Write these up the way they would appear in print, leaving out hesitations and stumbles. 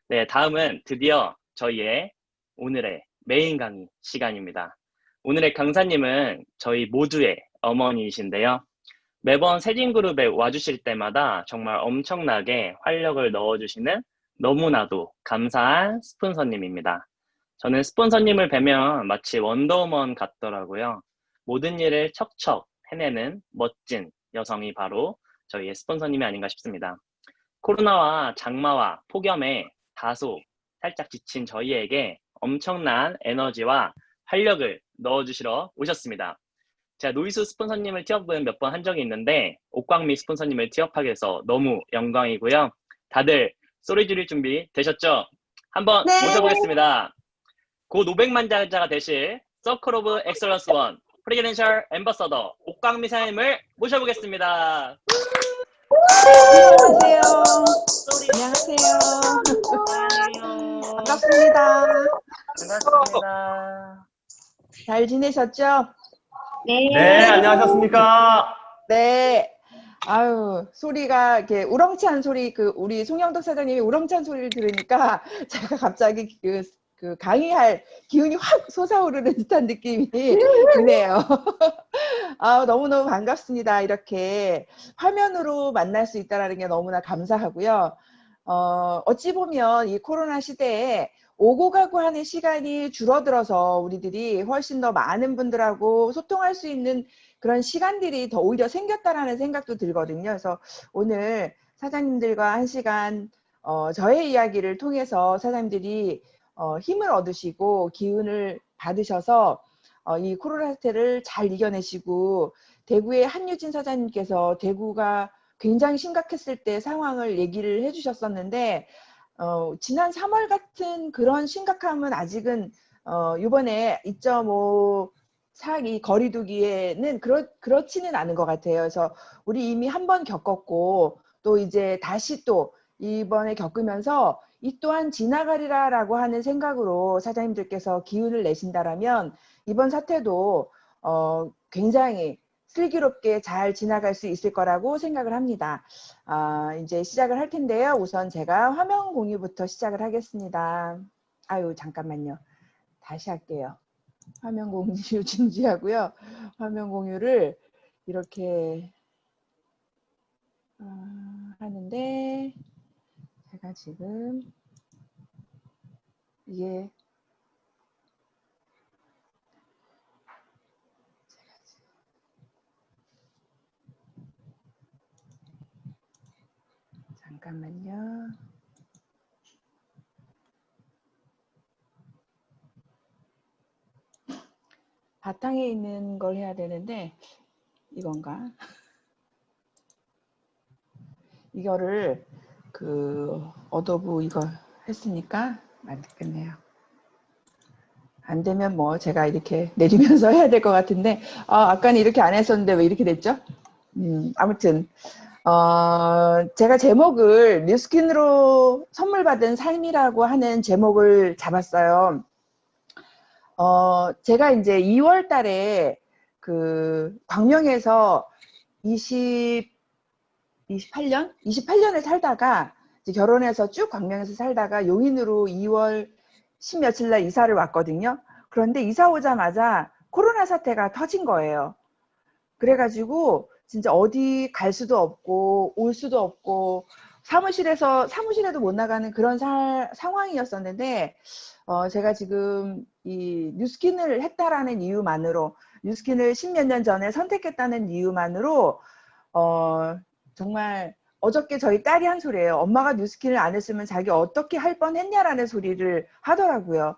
네, 다음은 드디어 저희의 오늘의 메인 강의 시간입니다. 오늘의 강사님은 저희 모두의 어머니이신데요. 매번 세진그룹에 와주실 때마다 정말 엄청나게 활력을 넣어주시는 너무나도 감사한 스폰서님입니다. 저는 스폰서님을 뵈면 마치 원더우먼 같더라고요. 모든 일을 척척 해내는 멋진 여성이 바로 저희의 스폰서님이 아닌가 싶습니다. 코로나와 장마와 폭염에 다소 살짝 지친 저희에게 엄청난 에너지와 활력을 넣어주시러 오셨습니다. 제가 노이즈 스폰서님을 티업은 몇 번 한 적이 있는데 옥광미 스폰서님을 티업하게 돼서 너무 영광이고요. 다들 소리 지를 준비 되셨죠? 한번 네. 모셔보겠습니다. 곧 500만자가 되실 서클 오브 엑설런스 원 프리젠셜 앰버서더 옥광미 사장님을 모셔보겠습니다. 안녕하세요. 안녕하세요. 반갑습니다. 반갑습니다. 잘 지내셨죠? 네, 안녕하셨습니까? 네. 아유, 소리가 이렇게 우렁찬 소리, 우리 송영덕 사장님이 우렁찬 소리를 들으니까 제가 갑자기 그 강의할 기운이 확 솟아오르는 듯한 느낌이 드네요. 아, 너무너무 반갑습니다. 이렇게 화면으로 만날 수 있다는 게 너무나 감사하고요. 어찌 보면 이 코로나 시대에 오고 가고 하는 시간이 줄어들어서 우리들이 훨씬 더 많은 분들하고 소통할 수 있는 그런 시간들이 더 오히려 생겼다라는 생각도 들거든요. 그래서 오늘 사장님들과 한 시간 저의 이야기를 통해서 사장님들이 힘을 얻으시고 기운을 받으셔서 이 코로나 사태를 잘 이겨내시고 대구의 한유진 사장님께서 대구가 굉장히 심각했을 때 상황을 얘기를 해주셨었는데 지난 3월 같은 그런 심각함은 아직은 이번에 2.5 사기 거리두기에는 그렇지는 않은 것 같아요. 그래서 우리 이미 한 번 겪었고 또 이제 다시 또 이번에 겪으면서 이 또한 지나가리라라고 하는 생각으로 사장님들께서 기운을 내신다라면 이번 사태도 굉장히 슬기롭게 잘 지나갈 수 있을 거라고 생각을 합니다. 이제 시작을 할 텐데요. 우선 제가 화면 공유부터 시작을 하겠습니다. 아유, 잠깐만요. 다시 할게요. 화면 공유 중지하고요. 화면 공유를 이렇게 하는데 제가 지금 이게 잠깐만요. 바탕에 있는 걸 해야 되는데 이건가? 이거를 어도브 이거 했으니까 맞겠네요. 안 되면 뭐 제가 이렇게 내리면서 해야 될 것 같은데 아까는 이렇게 안 했었는데 왜 이렇게 됐죠? 아무튼 제가 제목을 뉴스킨으로 선물 받은 삶이라고 하는 제목을 잡았어요. 제가 이제 2월 달에 광명에서 28년을 살다가 이제 결혼해서 쭉 광명에서 살다가 용인으로 2월 10 며칠 날 이사를 왔거든요. 그런데 이사 오자마자 코로나 사태가 터진 거예요. 그래가지고 진짜 어디 갈 수도 없고 올 수도 없고 사무실에도 못 나가는 그런 상황이었었는데 제가 지금 이 뉴스킨을 했다라는 이유만으로 뉴스킨을 10몇 년 전에 선택했다는 이유만으로 정말 어저께 저희 딸이 한 소리예요. 엄마가 뉴스킨을 안 했으면 자기 어떻게 할 뻔했냐라는 소리를 하더라고요.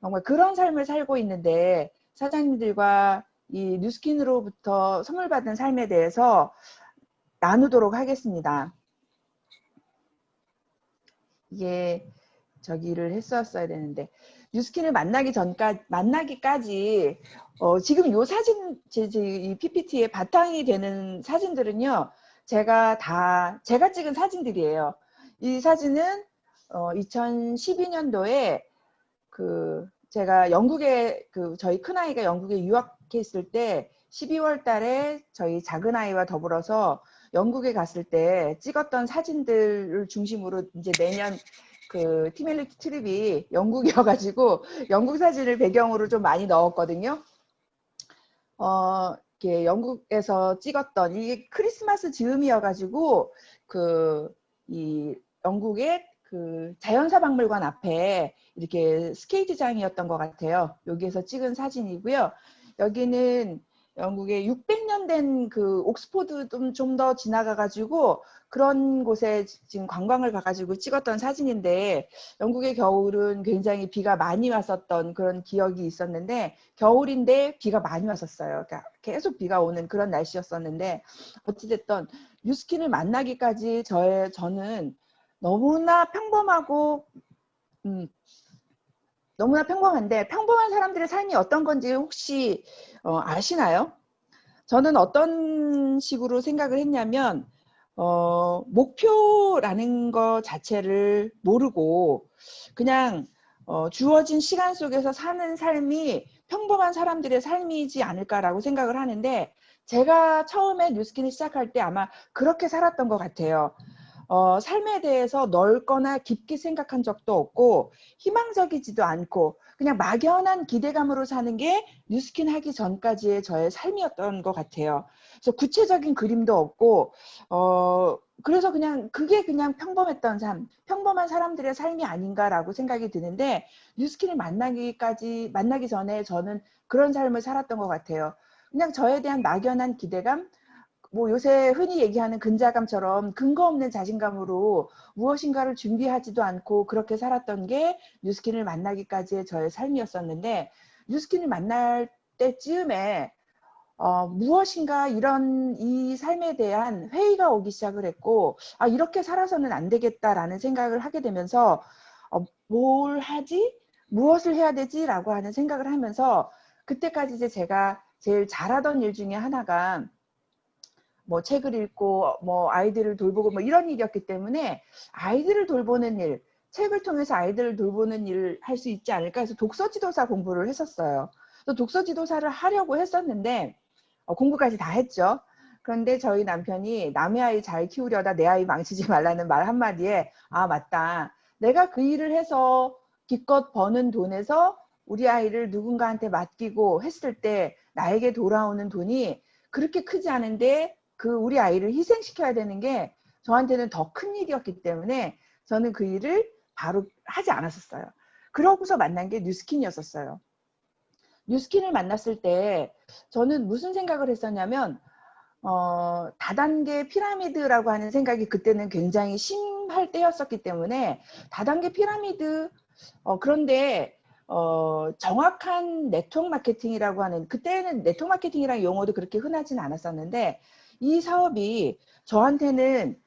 정말 그런 삶을 살고 있는데 사장님들과 이 뉴스킨으로부터 선물 받은 삶에 대해서 나누도록 하겠습니다. 이게 저기를 했었어야 되는데 뉴스킨을 만나기까지 지금 요 사진 이 PPT의 바탕이 되는 사진들은요. 제가 찍은 사진들이에요. 이 사진은 2012년도에 제가 영국에 저희 큰아이가 영국에 유학했을 때 12월 달에 저희 작은아이와 더불어서 영국에 갔을 때 찍었던 사진들을 중심으로 이제 매년 그 티멜리티 트립이 영국이어가지고 영국 사진을 배경으로 좀 많이 넣었거든요. 이렇게 영국에서 찍었던 이게 크리스마스 즈음이어가지고 이 영국의 그 자연사박물관 앞에 이렇게 스케이트장이었던 것 같아요. 여기에서 찍은 사진이고요. 여기는 영국의 600년 된 그 옥스포드 좀 더 지나가가지고 그런 곳에 지금 관광을 가가지고 찍었던 사진인데, 영국의 겨울은 굉장히 비가 많이 왔었던 그런 기억이 있었는데, 겨울인데 비가 많이 왔었어요. 그러니까 계속 비가 오는 그런 날씨였었는데, 어찌됐든 뉴스킨을 만나기까지 저는 너무나 평범하고 너무나 평범한데, 평범한 사람들의 삶이 어떤 건지 혹시 아시나요? 저는 어떤 식으로 생각을 했냐면 목표라는 것 자체를 모르고 그냥 주어진 시간 속에서 사는 삶이 평범한 사람들의 삶이지 않을까라고 생각을 하는데, 제가 처음에 뉴스킨을 시작할 때 아마 그렇게 살았던 것 같아요. 삶에 대해서 넓거나 깊게 생각한 적도 없고 희망적이지도 않고 그냥 막연한 기대감으로 사는 게 뉴스킨 하기 전까지의 저의 삶이었던 것 같아요. 그래서 구체적인 그림도 없고 그래서 그게 그냥 평범했던 삶, 평범한 사람들의 삶이 아닌가라고 생각이 드는데, 뉴스킨을 만나기 전에 저는 그런 삶을 살았던 것 같아요. 그냥 저에 대한 막연한 기대감, 뭐 요새 흔히 얘기하는 근자감처럼 근거 없는 자신감으로 무엇인가를 준비하지도 않고 그렇게 살았던 게 뉴스킨을 만나기까지의 저의 삶이었었는데, 뉴스킨을 만날 때쯤에 무엇인가 이 삶에 대한 회의가 오기 시작을 했고, 이렇게 살아서는 안 되겠다라는 생각을 하게 되면서 뭘 하지? 무엇을 해야 되지? 라고 하는 생각을 하면서, 그때까지 이제 제가 제일 잘하던 일 중에 하나가 뭐 책을 읽고 뭐 아이들을 돌보고 뭐 이런 일이었기 때문에, 아이들을 돌보는 일, 책을 통해서 아이들을 돌보는 일을 할 수 있지 않을까 해서 독서지도사 공부를 했었어요. 또 독서지도사를 하려고 했었는데 공부까지 다 했죠. 그런데 저희 남편이 남의 아이 잘 키우려다 내 아이 망치지 말라는 말 한마디에, 맞다, 내가 그 일을 해서 기껏 버는 돈에서 우리 아이를 누군가한테 맡기고 했을 때 나에게 돌아오는 돈이 그렇게 크지 않은데 그 우리 아이를 희생시켜야 되는 게 저한테는 더 큰 일이었기 때문에 저는 그 일을 바로 하지 않았었어요. 그러고서 만난 게 뉴스킨이었었어요. 뉴스킨을 만났을 때 저는 무슨 생각을 했었냐면 다단계 피라미드라고 하는 생각이 그때는 굉장히 심할 때였었기 때문에, 다단계 피라미드, 그런데 정확한 네트워크 마케팅이라고 하는, 그때는 네트워크 마케팅이라는 용어도 그렇게 흔하지는 않았었는데, 이 사업이 저한테는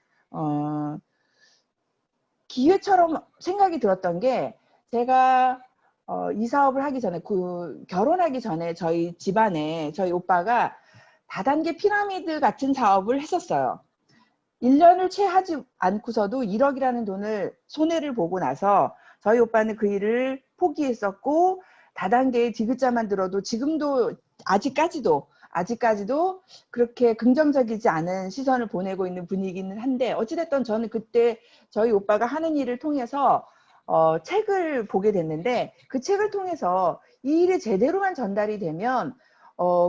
기회처럼 생각이 들었던 게, 제가 이 사업을 하기 전에, 결혼하기 전에 저희 집안에 저희 오빠가 다단계 피라미드 같은 사업을 했었어요. 1년을 채 하지 않고서도 1억이라는 돈을 손해를 보고 나서 저희 오빠는 그 일을 포기했었고, 다단계의 디귿자만 들어도 지금도 아직까지도 그렇게 긍정적이지 않은 시선을 보내고 있는 분위기는 한데, 어찌됐든 저는 그때 저희 오빠가 하는 일을 통해서 책을 보게 됐는데, 그 책을 통해서 이 일이 제대로만 전달이 되면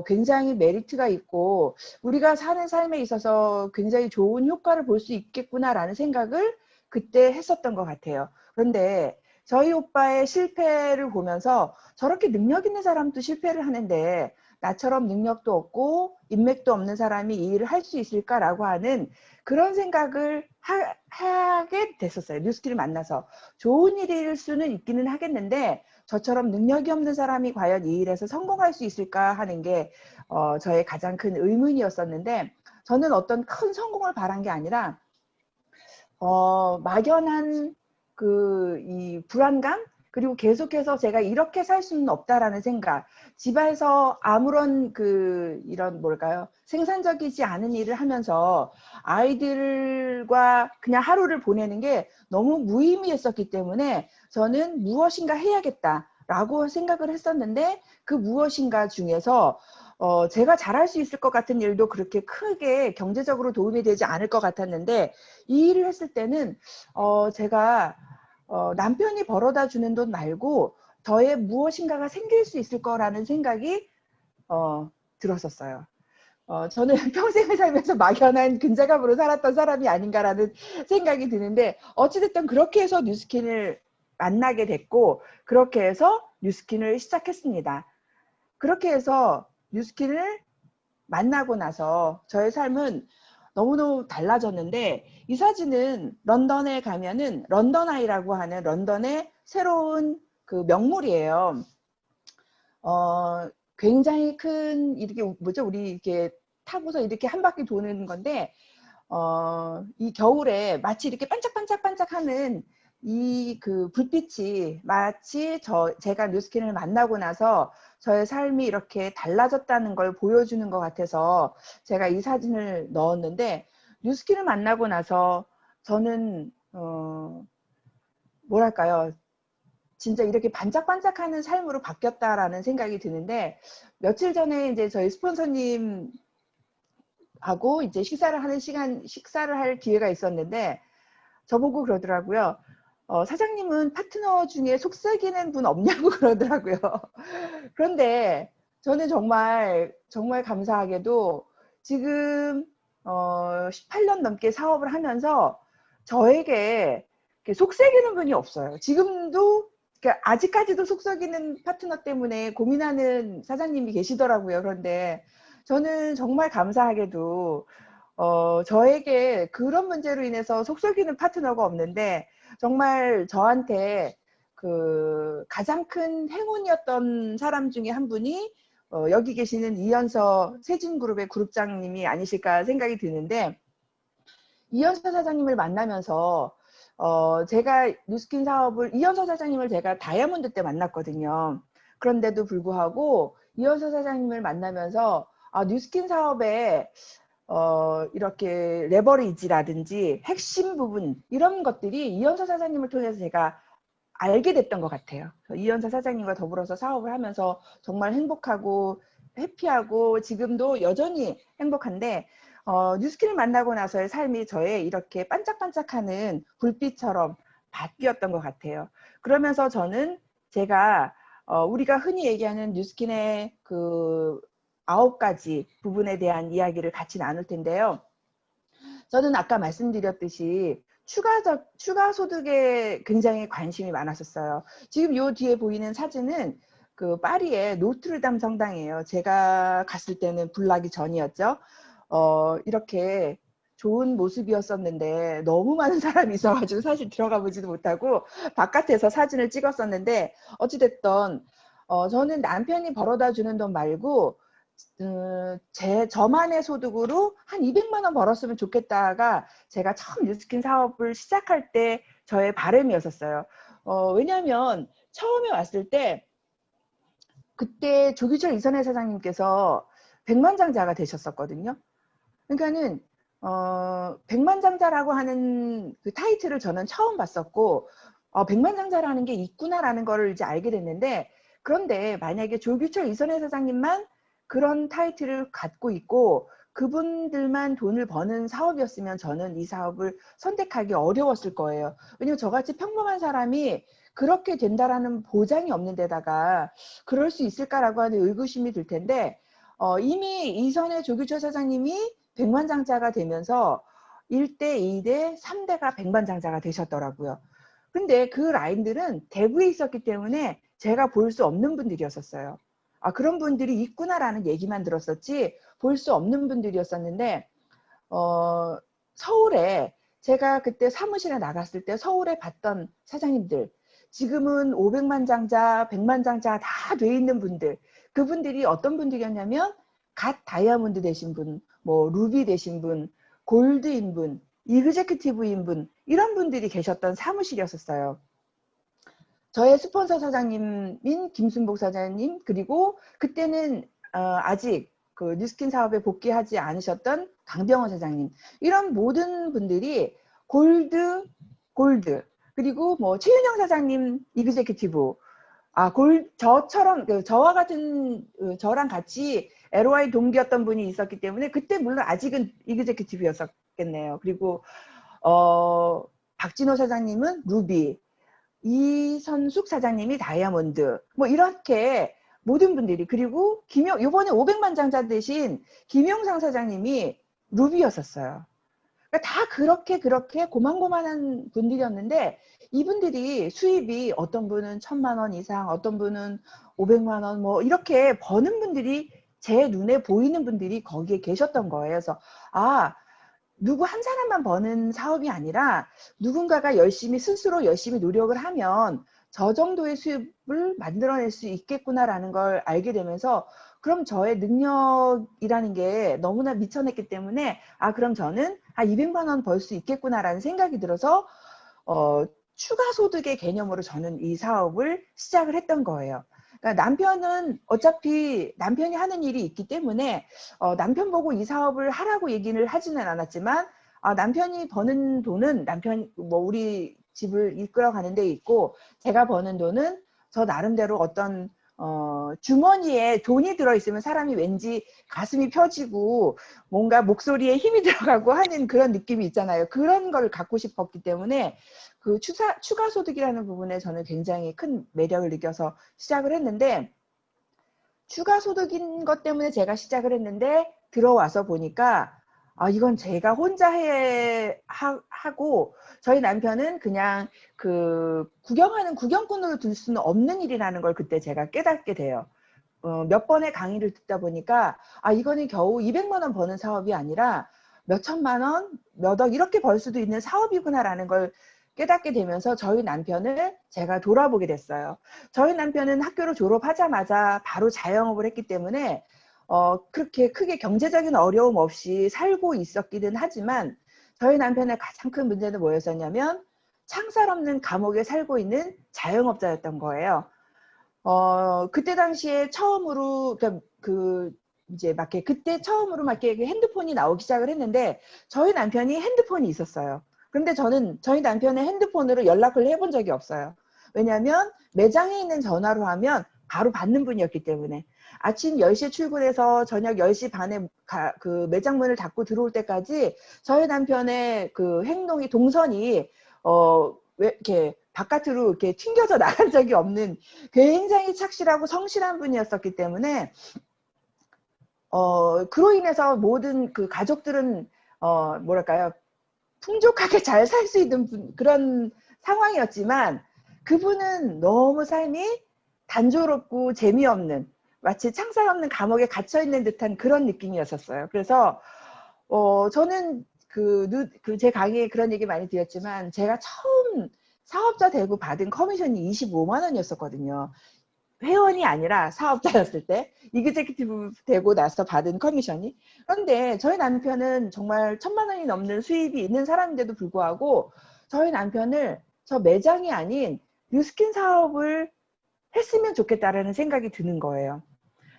굉장히 메리트가 있고 우리가 사는 삶에 있어서 굉장히 좋은 효과를 볼 수 있겠구나라는 생각을 그때 했었던 것 같아요. 그런데 저희 오빠의 실패를 보면서, 저렇게 능력 있는 사람도 실패를 하는데 나처럼 능력도 없고 인맥도 없는 사람이 이 일을 할 수 있을까라고 하는 그런 생각을 하게 됐었어요. 뉴스킨을 만나서. 좋은 일일 수는 있기는 하겠는데 저처럼 능력이 없는 사람이 과연 이 일에서 성공할 수 있을까 하는 게 저의 가장 큰 의문이었었는데, 저는 어떤 큰 성공을 바란 게 아니라 막연한 이 불안감, 그리고 계속해서 제가 이렇게 살 수는 없다라는 생각, 집에서 아무런 이런 뭘까요? 생산적이지 않은 일을 하면서 아이들과 그냥 하루를 보내는 게 너무 무의미했었기 때문에 저는 무엇인가 해야겠다라고 생각을 했었는데, 그 무엇인가 중에서 제가 잘할 수 있을 것 같은 일도 그렇게 크게 경제적으로 도움이 되지 않을 것 같았는데, 이 일을 했을 때는 제가 남편이 벌어다 주는 돈 말고 저의 무엇인가가 생길 수 있을 거라는 생각이 들었었어요. 저는 평생을 살면서 막연한 근자감으로 살았던 사람이 아닌가라는 생각이 드는데 어찌됐든 그렇게 해서 뉴스킨을 만나게 됐고 그렇게 해서 뉴스킨을 시작했습니다. 그렇게 해서 뉴스킨을 만나고 나서 저의 삶은 너무너무 달라졌는데 이 사진은 런던에 가면은 런던 아이라고 하는 런던의 새로운 그 명물이에요. 굉장히 큰 이렇게 뭐죠? 우리 이렇게 타고서 이렇게 한 바퀴 도는 건데 이 겨울에 마치 이렇게 반짝반짝반짝하는 이 그 불빛이 마치 제가 뉴스킨을 만나고 나서 저의 삶이 이렇게 달라졌다는 걸 보여주는 것 같아서 제가 이 사진을 넣었는데 뉴스킨을 만나고 나서 저는 뭐랄까요? 진짜 이렇게 반짝반짝하는 삶으로 바뀌었다라는 생각이 드는데 며칠 전에 이제 저희 스폰서님하고 이제 식사를 할 기회가 있었는데 저보고 그러더라고요. 사장님은 파트너 중에 속썩이는 분 없냐고 그러더라고요. 그런데 저는 정말 감사하게도 지금 18년 넘게 사업을 하면서 저에게 속썩이는 분이 없어요. 지금도 그러니까 아직까지도 속썩이는 파트너 때문에 고민하는 사장님이 계시더라고요. 그런데 저는 정말 감사하게도 저에게 그런 문제로 인해서 속썩이는 파트너가 없는데 정말 저한테 그 가장 큰 행운이었던 사람 중에 한 분이 여기 계시는 이연서 세진그룹의 그룹장님이 아니실까 생각이 드는데 이연서 사장님을 만나면서 제가 뉴스킨 사업을 이연서 사장님을 제가 다이아몬드 때 만났거든요. 그런데도 불구하고 이연서 사장님을 만나면서 뉴스킨 사업에 이렇게 레버리지라든지 핵심 부분 이런 것들이 이연서 사장님을 통해서 제가 알게 됐던 것 같아요. 이연서 사장님과 더불어서 사업을 하면서 정말 행복하고 해피하고 지금도 여전히 행복한데 뉴스킨을 만나고 나서의 삶이 저의 이렇게 반짝반짝하는 불빛처럼 바뀌었던 것 같아요. 그러면서 저는 제가 우리가 흔히 얘기하는 뉴스킨의 그 9가지 부분에 대한 이야기를 같이 나눌 텐데요. 저는 아까 말씀드렸듯이 추가 소득에 굉장히 관심이 많았었어요. 지금 요 뒤에 보이는 사진은 그 파리의 노트르담 성당이에요. 제가 갔을 때는 불나기 전이었죠. 이렇게 좋은 모습이었었는데 너무 많은 사람이 있어가지고 사실 들어가 보지도 못하고 바깥에서 사진을 찍었었는데 어찌됐든 저는 남편이 벌어다 주는 돈 말고 저만의 소득으로 한 200만 원 벌었으면 좋겠다가 제가 처음 뉴스킨 사업을 시작할 때 저의 바람이었었어요. 왜냐하면 처음에 왔을 때 그때 조규철 이선혜 사장님께서 백만장자가 되셨었거든요. 그러니까는 백만장자라고 하는 그 타이틀을 저는 처음 봤었고 백만장자라는 게 있구나라는 거를 이제 알게 됐는데 그런데 만약에 조규철 이선혜 사장님만 그런 타이틀을 갖고 있고 그분들만 돈을 버는 사업이었으면 저는 이 사업을 선택하기 어려웠을 거예요. 왜냐면 저같이 평범한 사람이 그렇게 된다라는 보장이 없는 데다가 그럴 수 있을까라고 하는 의구심이 들 텐데 이미 이선혜 조규철 사장님이 백만장자가 되면서 1대, 2대, 3대가 백만장자가 되셨더라고요. 근데 그 라인들은 대구에 있었기 때문에 제가 볼 수 없는 분들이었었어요. 그런 분들이 있구나라는 얘기만 들었었지 볼 수 없는 분들이었었는데 서울에 제가 그때 사무실에 나갔을 때 서울에 봤던 사장님들 지금은 500만 장자, 100만 장자 다 돼 있는 분들 그분들이 어떤 분들이었냐면 갓 다이아몬드 되신 분, 뭐 루비 되신 분, 골드인 분, 이그제큐티브인 분 이런 분들이 계셨던 사무실이었었어요. 저의 스폰서 사장님인 김순복 사장님 그리고 그때는 아직 그 뉴스킨 사업에 복귀하지 않으셨던 강병원 사장님 이런 모든 분들이 골드 그리고 뭐 최윤영 사장님 이그제큐티브 저처럼 저와 같은 저랑 같이 LOI 동기였던 분이 있었기 때문에 그때 물론 아직은 이그제큐티브였었겠네요. 그리고 박진호 사장님은 루비 이선숙 사장님이 다이아몬드, 뭐 이렇게 모든 분들이, 그리고 요번에 500만 장자 대신 김용상 사장님이 루비였었어요. 그러니까 다 그렇게 고만고만한 분들이었는데, 이분들이 수입이 어떤 분은 1,000만 원 이상, 어떤 분은 500만 원, 뭐 이렇게 버는 분들이, 제 눈에 보이는 분들이 거기에 계셨던 거예요. 그래서 누구 한 사람만 버는 사업이 아니라 누군가가 스스로 열심히 노력을 하면 저 정도의 수입을 만들어낼 수 있겠구나라는 걸 알게 되면서, 그럼 저의 능력이라는 게 너무나 미쳐냈기 때문에 그럼 저는 200만 원 벌 수 있겠구나라는 생각이 들어서 추가 소득의 개념으로 저는 이 사업을 시작을 했던 거예요. 그러니까 남편은 어차피 남편이 하는 일이 있기 때문에 남편 보고 이 사업을 하라고 얘기를 하지는 않았지만, 남편이 버는 돈은 우리 집을 이끌어가는 데 있고, 제가 버는 돈은 저 나름대로 어떤 주머니에 돈이 들어있으면 사람이 왠지 가슴이 펴지고 뭔가 목소리에 힘이 들어가고 하는 그런 느낌이 있잖아요. 그런 걸 갖고 싶었기 때문에 그 추가 소득이라는 부분에 저는 굉장히 큰 매력을 느껴서 시작을 했는데, 추가 소득인 것 때문에 제가 시작을 했는데, 들어와서 보니까 이건 제가 혼자 하고 저희 남편은 그냥 그 구경하는 구경꾼으로 둘 수는 없는 일이라는 걸 그때 제가 깨닫게 돼요. 몇 번의 강의를 듣다 보니까 이거는 겨우 200만 원 버는 사업이 아니라 몇 천만 원, 몇 억 이렇게 벌 수도 있는 사업이구나라는 걸 깨닫게 되면서 저희 남편을 제가 돌아보게 됐어요. 저희 남편은 학교를 졸업하자마자 바로 자영업을 했기 때문에 그렇게 크게 경제적인 어려움 없이 살고 있었기는 하지만, 저희 남편의 가장 큰 문제는 뭐였었냐면 창살 없는 감옥에 살고 있는 자영업자였던 거예요. 그때 당시에 처음으로 그때 처음으로 핸드폰이 나오기 시작을 했는데, 저희 남편이 핸드폰이 있었어요. 그런데 저는 저희 남편의 핸드폰으로 연락을 해본 적이 없어요. 왜냐하면 매장에 있는 전화로 하면 바로 받는 분이었기 때문에. 아침 10시에 출근해서 저녁 10시 반에 그 매장 문을 닫고 들어올 때까지 저희 남편의 그 행동이, 동선이 왜 이렇게 바깥으로 이렇게 튕겨져 나간 적이 없는 굉장히 착실하고 성실한 분이었었기 때문에, 그로 인해서 모든 그 가족들은 뭐랄까요, 풍족하게 잘 살 수 있는 그런 상황이었지만, 그분은 너무 삶이 단조롭고 재미없는, 마치 창살 없는 감옥에 갇혀 있는 듯한 그런 느낌이었었어요. 그래서 저는 제 강의에 그런 얘기 많이 드렸지만, 제가 처음 사업자 되고 받은 커미션이 25만 원이었었거든요. 회원이 아니라 사업자였을 때, 이그제큐티브 되고 나서 받은 커미션이. 그런데 저희 남편은 정말 1,000만 원이 넘는 수입이 있는 사람인데도 불구하고 저희 남편을 저 매장이 아닌 뉴스킨 사업을 했으면 좋겠다라는 생각이 드는 거예요.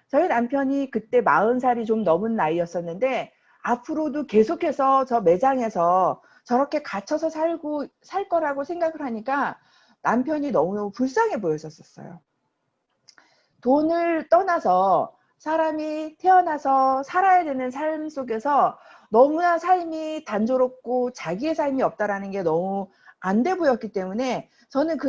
저희 남편이 그때 40살이 좀 넘은 나이였었는데, 앞으로도 계속해서 저 매장에서 저렇게 갇혀서 살 거라고 생각을 하니까 남편이 너무너무 불쌍해 보였었어요. 돈을 떠나서 사람이 태어나서 살아야 되는 삶 속에서 너무나 삶이 단조롭고 자기의 삶이 없다라는 게 너무 안 돼 보였기 때문에, 저는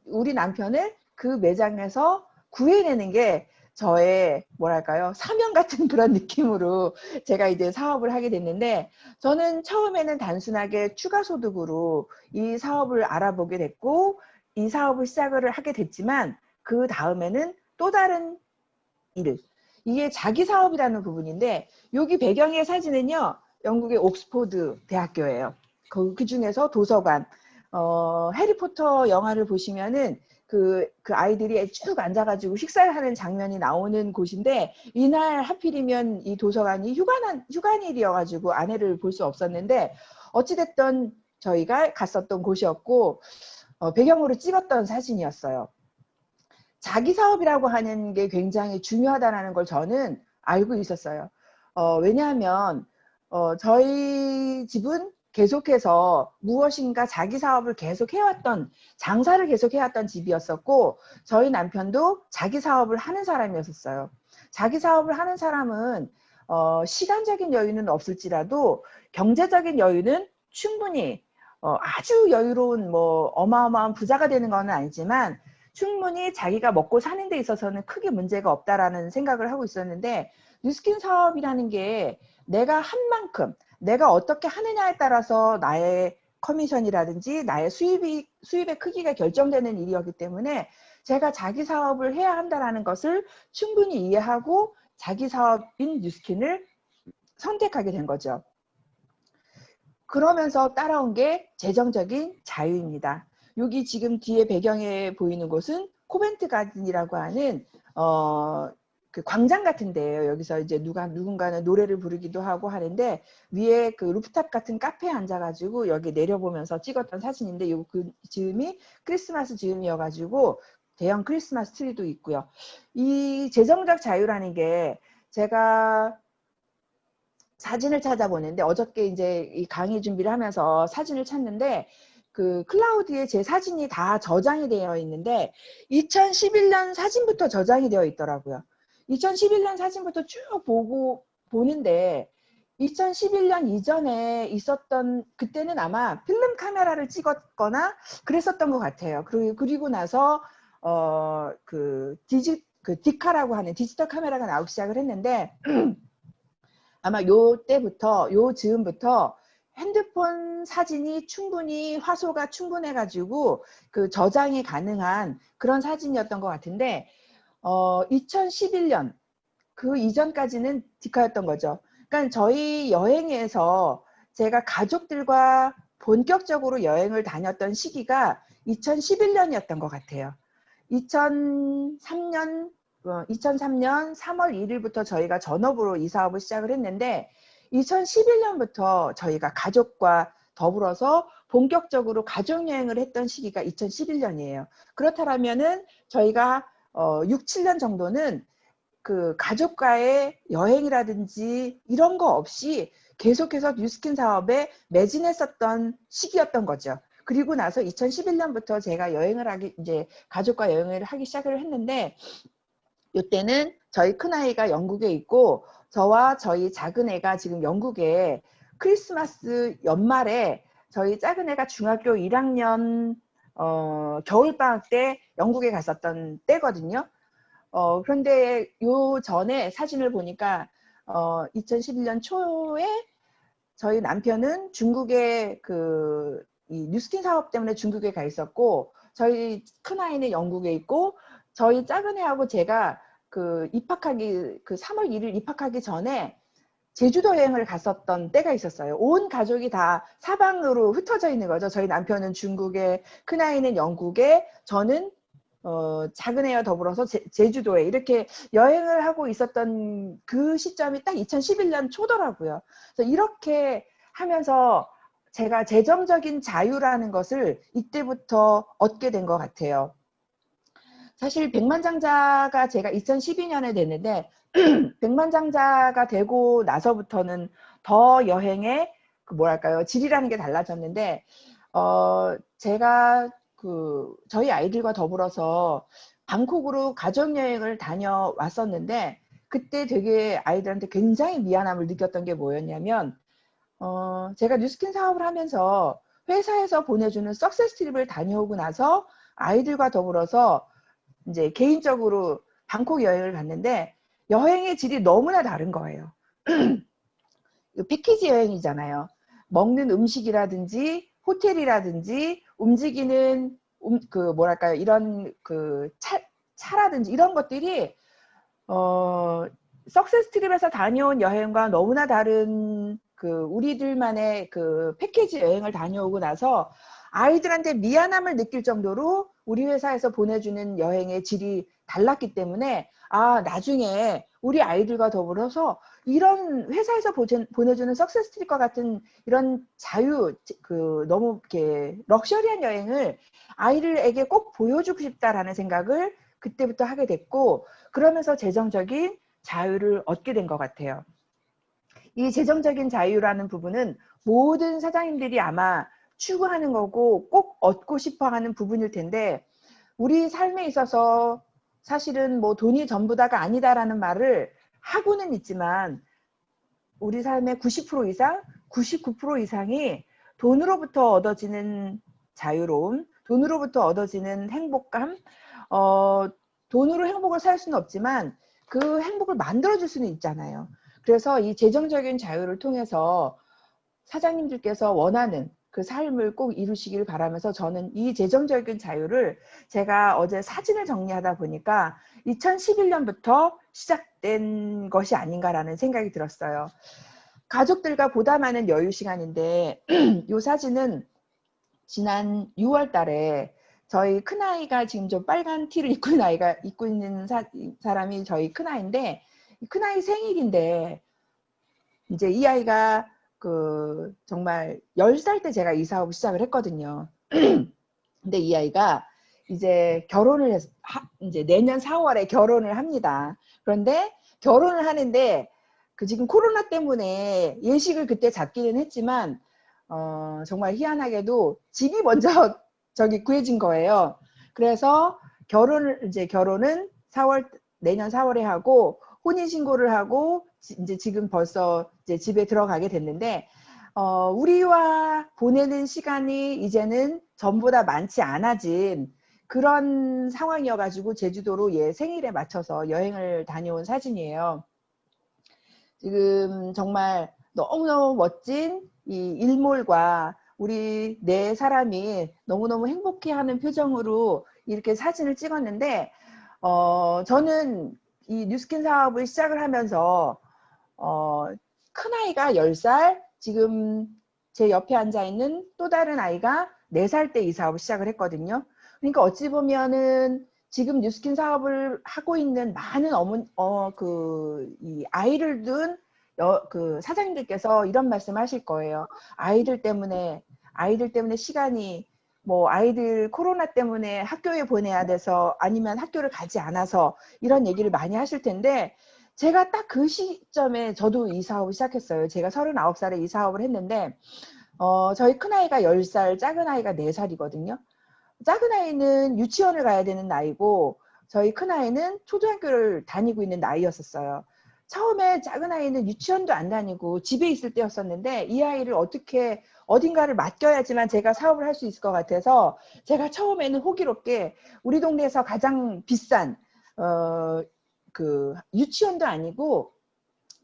우리 남편을 그 매장에서 구해내는 게 저의 뭐랄까요, 사명 같은 그런 느낌으로 제가 이제 사업을 하게 됐는데, 저는 처음에는 단순하게 추가 소득으로 이 사업을 알아보게 됐고 이 사업을 시작을 하게 됐지만, 그 다음에는 또 다른 일, 이게 자기 사업이라는 부분인데, 여기 배경의 사진은요 영국의 옥스포드 대학교예요. 그 중에서 도서관, 해리포터 영화를 보시면은 그 아이들이 쭉 앉아가지고 식사를 하는 장면이 나오는 곳인데, 이날 하필이면 이 도서관이 휴관일이어가지고 아내를 볼 수 없었는데, 어찌됐든 저희가 갔었던 곳이었고 배경으로 찍었던 사진이었어요. 자기 사업이라고 하는 게 굉장히 중요하다는 걸 저는 알고 있었어요. 왜냐하면 저희 집은 계속해서 무엇인가 자기 사업을 계속 해왔던, 장사를 계속 해왔던 집이었었고, 저희 남편도 자기 사업을 하는 사람이었어요. 자기 사업을 하는 사람은 시간적인 여유는 없을지라도 경제적인 여유는 충분히 아주 여유로운 뭐 어마어마한 부자가 되는 건 아니지만 충분히 자기가 먹고 사는 데 있어서는 크게 문제가 없다라는 생각을 하고 있었는데, 뉴스킨 사업이라는 게 내가 한 만큼 내가 어떻게 하느냐에 따라서 나의 커미션이라든지 나의 수입의 크기가 결정되는 일이었기 때문에 제가 자기 사업을 해야 한다는 것을 충분히 이해하고 자기 사업인 뉴스킨을 선택하게 된 거죠. 그러면서 따라온 게 재정적인 자유입니다. 여기 지금 뒤에 배경에 보이는 곳은 코벤트 가든이라고 하는 그 광장 같은 데예요. 여기서 이제 누군가는 노래를 부르기도 하고 하는데, 위에 그 루프탑 같은 카페에 앉아가지고 여기 내려보면서 찍었던 사진인데, 그 즈음이 크리스마스 즈음이어가지고 대형 크리스마스 트리도 있고요. 이 재정적 자유라는 게 제가 사진을 찾아보는데, 어저께 이제 이 강의 준비를 하면서 사진을 찾는데 그 클라우드에 제 사진이 다 저장이 되어 있는데 2011년 사진부터 저장이 되어 있더라고요. 2011년 사진부터 쭉 보는데 2011년 이전에 있었던, 그때는 아마 필름 카메라를 찍었거나 그랬었던 것 같아요. 그리고 나서 그 디카라고 하는 디지털 카메라가 나오기 시작을 했는데 아마 요 즈음부터 핸드폰 사진이 충분히 화소가 충분해가지고 그 저장이 가능한 그런 사진이었던 것 같은데, 2011년 그 이전까지는 디카였던 거죠. 그러니까 저희 여행에서 제가 가족들과 본격적으로 여행을 다녔던 시기가 2011년이었던 것 같아요. 2003년 3월 1일부터 저희가 전업으로 이 사업을 시작을 했는데 2011년부터 저희가 가족과 더불어서 본격적으로 가족여행을 했던 시기가 2011년이에요. 그렇다면은 저희가 6, 7년 정도는 그 가족과의 여행이라든지 이런 거 없이 계속해서 뉴스킨 사업에 매진했었던 시기였던 거죠. 그리고 나서 2011년부터 제가 이제 가족과 여행을 하기 시작을 했는데, 이때는 저희 큰아이가 영국에 있고 저와 저희 작은 애가 지금 영국에 크리스마스 연말에 저희 작은 애가 중학교 1학년 겨울방학 때 영국에 갔었던 때거든요. 그런데 요 전에 사진을 보니까 2011년 초에 저희 남편은 중국에 이 뉴스킨 사업 때문에 중국에 가 있었고, 저희 큰아이는 영국에 있고, 저희 작은 애하고 제가 그 3월 1일 입학하기 전에 제주도 여행을 갔었던 때가 있었어요. 온 가족이 다 사방으로 흩어져 있는 거죠. 저희 남편은 중국에, 큰아이는 영국에, 저는 작은 애와 더불어서 제주도에 이렇게 여행을 하고 있었던 그 시점이 딱 2011년 초더라고요. 그래서 이렇게 하면서 제가 재정적인 자유라는 것을 이때부터 얻게 된 것 같아요. 사실 백만장자가 제가 2012년에 됐는데 백만장자가 되고 나서부터는 더 여행의 질이라는 게 달라졌는데, 제가 저희 아이들과 더불어서 방콕으로 가족여행을 다녀왔었는데, 그때 되게 아이들한테 굉장히 미안함을 느꼈던 게 뭐였냐면, 제가 뉴스킨 사업을 하면서 회사에서 보내주는 석세스 트립을 다녀오고 나서 아이들과 더불어서 이제 개인적으로 방콕 여행을 갔는데 여행의 질이 너무나 다른 거예요. 패키지 여행이잖아요. 먹는 음식이라든지 호텔이라든지 움직이는 이런 차라든지 이런 것들이 석세스 트립에서 다녀온 여행과 너무나 다른 우리들만의 패키지 여행을 다녀오고 나서 아이들한테 미안함을 느낄 정도로 우리 회사에서 보내주는 여행의 질이 달랐기 때문에, 나중에 우리 아이들과 더불어서 이런 회사에서 보내주는 석세스 트립과 같은 이런 너무 이렇게 럭셔리한 여행을 아이들에게 꼭 보여주고 싶다라는 생각을 그때부터 하게 됐고, 그러면서 재정적인 자유를 얻게 된 것 같아요. 이 재정적인 자유라는 부분은 모든 사장님들이 아마 추구하는 거고 꼭 얻고 싶어 하는 부분일 텐데, 우리 삶에 있어서 사실은 뭐 돈이 전부다가 아니다라는 말을 하고는 있지만 우리 삶의 90% 이상, 99% 이상이 돈으로부터 얻어지는 자유로움, 돈으로부터 얻어지는 행복감, 돈으로 행복을 살 수는 없지만 그 행복을 만들어줄 수는 있잖아요. 그래서 이 재정적인 자유를 통해서 사장님들께서 원하는 그 삶을 꼭 이루시길 바라면서 저는 이 재정적인 자유를 제가 어제 사진을 정리하다 보니까 2011년부터 시작된 것이 아닌가라는 생각이 들었어요. 가족들과 보다 많은 여유 시간인데 이 사진은 지난 6월 달에 저희 큰아이가 지금 좀 빨간 티를 입고 있는 사람이 저희 큰아이인데 큰아이 생일인데 이제 이 아이가 정말 10살 때 제가 이 사업을 시작을 했거든요. 근데 이 아이가 이제 이제 내년 4월에 결혼을 합니다. 그런데 결혼을 하는데 지금 코로나 때문에 예식을 그때 잡기는 했지만 정말 희한하게도 집이 먼저 저기 구해진 거예요. 그래서 결혼은 내년 4월에 하고 혼인신고를 하고 이제 지금 벌써 이제 집에 들어가게 됐는데 우리와 보내는 시간이 이제는 전보다 많지 않아진 그런 상황이어가지고 제주도로 얘 생일에 맞춰서 여행을 다녀온 사진이에요. 지금 정말 너무너무 멋진 이 일몰과 우리 네 사람이 너무너무 행복해하는 표정으로 이렇게 사진을 찍었는데 저는 이 뉴스킨 사업을 시작을 하면서 큰아이가 10살, 지금 제 옆에 앉아있는 또 다른 아이가 4살 때 이 사업을 시작을 했거든요. 그러니까 어찌 보면은 지금 뉴스킨 사업을 하고 있는 많은 이 아이를 둔 사장님들께서 이런 말씀 하실 거예요. 아이들 때문에 시간이 아이들 코로나 때문에 학교에 보내야 돼서 아니면 학교를 가지 않아서 이런 얘기를 많이 하실 텐데 제가 딱 그 시점에 저도 이 사업을 시작했어요. 제가 39살에 이 사업을 했는데 저희 큰아이가 10살, 작은아이가 4살이거든요. 작은아이는 유치원을 가야 되는 나이고 저희 큰아이는 초등학교를 다니고 있는 나이였었어요. 처음에 작은아이는 유치원도 안 다니고 집에 있을 때였었는데 이 아이를 어떻게 어딘가를 맡겨야지만 제가 사업을 할 수 있을 것 같아서 제가 처음에는 호기롭게 우리 동네에서 가장 비싼 유치원도 아니고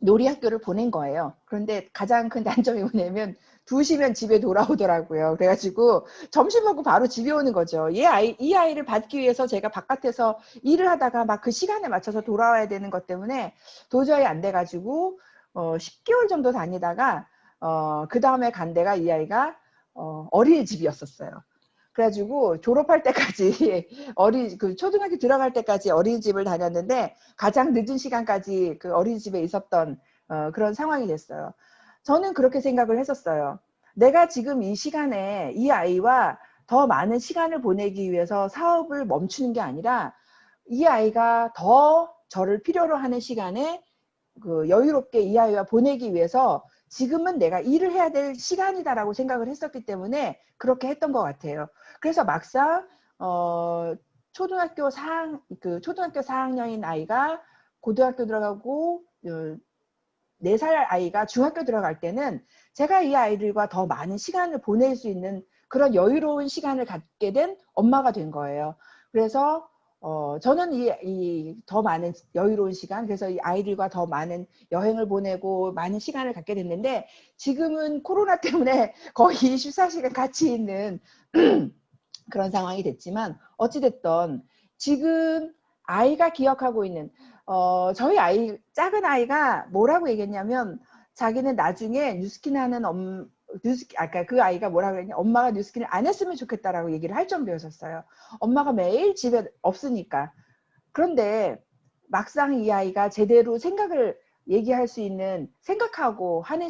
놀이학교를 보낸 거예요. 그런데 가장 큰 단점이 뭐냐면 2시면 집에 돌아오더라고요. 그래가지고 점심 먹고 바로 집에 오는 거죠. 이 아이를 받기 위해서 제가 바깥에서 일을 하다가 막 그 시간에 맞춰서 돌아와야 되는 것 때문에 도저히 안 돼가지고 10개월 정도 다니다가 그 다음에 간 데가 이 아이가 어린이집이었었어요. 그래가지고 졸업할 때까지 초등학교 들어갈 때까지 어린이집을 다녔는데 가장 늦은 시간까지 그 어린이집에 있었던 그런 상황이 됐어요. 저는 그렇게 생각을 했었어요. 내가 지금 이 시간에 이 아이와 더 많은 시간을 보내기 위해서 사업을 멈추는 게 아니라 이 아이가 더 저를 필요로 하는 시간에 여유롭게 이 아이와 보내기 위해서 지금은 내가 일을 해야 될 시간이다라고 생각을 했었기 때문에 그렇게 했던 것 같아요. 그래서 막상 초등학교 4학년인 아이가 고등학교 들어가고 4살 아이가 중학교 들어갈 때는 제가 이 아이들과 더 많은 시간을 보낼 수 있는 그런 여유로운 시간을 갖게 된 엄마가 된 거예요. 그래서 저는 이 더 많은 여유로운 시간, 그래서 이 아이들과 더 많은 여행을 보내고 많은 시간을 갖게 됐는데 지금은 코로나 때문에 거의 24시간 같이 있는 그런 상황이 됐지만 어찌됐든 지금 아이가 기억하고 있는 저희 작은 아이가 뭐라고 얘기했냐면 자기는 나중에 뉴스킨 하는 아까 그 아이가 뭐라고 했냐, 엄마가 뉴스킨을 안 했으면 좋겠다라고 얘기를 할 정도였었어요. 엄마가 매일 집에 없으니까. 그런데 막상 이 아이가 제대로 생각을 얘기할 수 있는, 생각하고 하는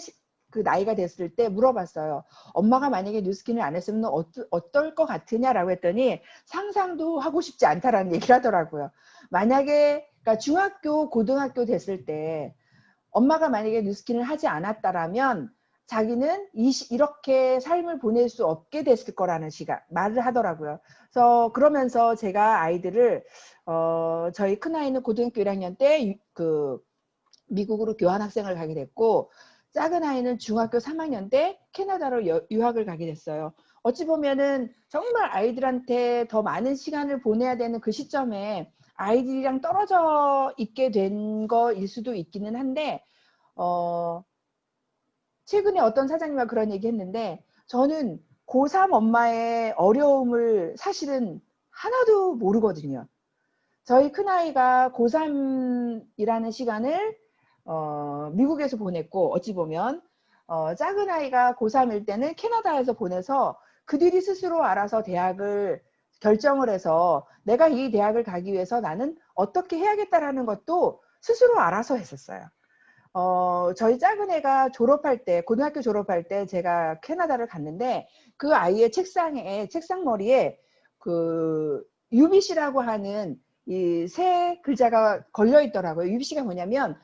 그 나이가 됐을 때 물어봤어요. 엄마가 만약에 뉴스킨을 안 했으면 어떨 것 같으냐라고 했더니 상상도 하고 싶지 않다라는 얘기를 하더라고요. 만약에 그러니까 중학교, 고등학교 됐을 때 엄마가 만약에 뉴스킨을 하지 않았다라면 자기는 이렇게 삶을 보낼 수 없게 됐을 거라는 말을 하더라고요. 그래서 그러면서 제가 아이들을 저희 큰아이는 고등학교 1학년 때 미국으로 교환학생을 가게 됐고 작은 아이는 중학교 3학년 때 캐나다로 유학을 가게 됐어요. 어찌 보면은 정말 아이들한테 더 많은 시간을 보내야 되는 그 시점에 아이들이랑 떨어져 있게 된 거일 수도 있기는 한데, 최근에 어떤 사장님과 그런 얘기 했는데, 저는 고3 엄마의 어려움을 사실은 하나도 모르거든요. 저희 큰아이가 고3이라는 시간을 미국에서 보냈고, 어찌 보면 작은 아이가 고3일 때는 캐나다에서 보내서 그들이 스스로 알아서 대학을 결정을 해서 내가 이 대학을 가기 위해서 나는 어떻게 해야겠다라는 것도 스스로 알아서 했었어요. 저희 작은 애가 졸업할 때, 고등학교 졸업할 때 제가 캐나다를 갔는데, 그 아이의 책상에, 책상머리에 그 UBC라고 하는 이 세 글자가 걸려 있더라고요. UBC가 뭐냐면,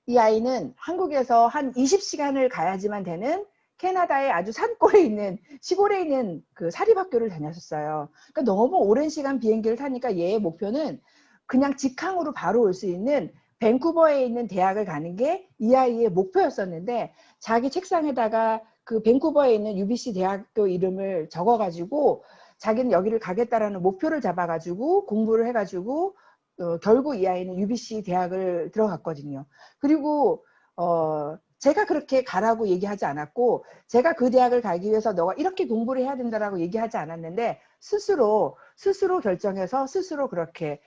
이 아이는 한국에서 한 20시간을 가야지만 되는 캐나다의 아주 산골에 있는, 시골에 있는 그 사립학교를 다녔었어요. 그러니까 너무 오랜 시간 비행기를 타니까 얘의 목표는 그냥 직항으로 바로 올 수 있는 밴쿠버에 있는 대학을 가는 게 이 아이의 목표였었는데, 자기 책상에다가 그 밴쿠버에 있는 UBC 대학교 이름을 적어가지고 자기는 여기를 가겠다라는 목표를 잡아가지고 공부를 해가지고 결국 이 아이는 UBC 대학을 들어갔거든요. 그리고 제가 그렇게 가라고 얘기하지 않았고, 제가 그 대학을 가기 위해서 너가 이렇게 공부를 해야 된다라고 얘기하지 않았는데, 스스로 결정해서 스스로 그렇게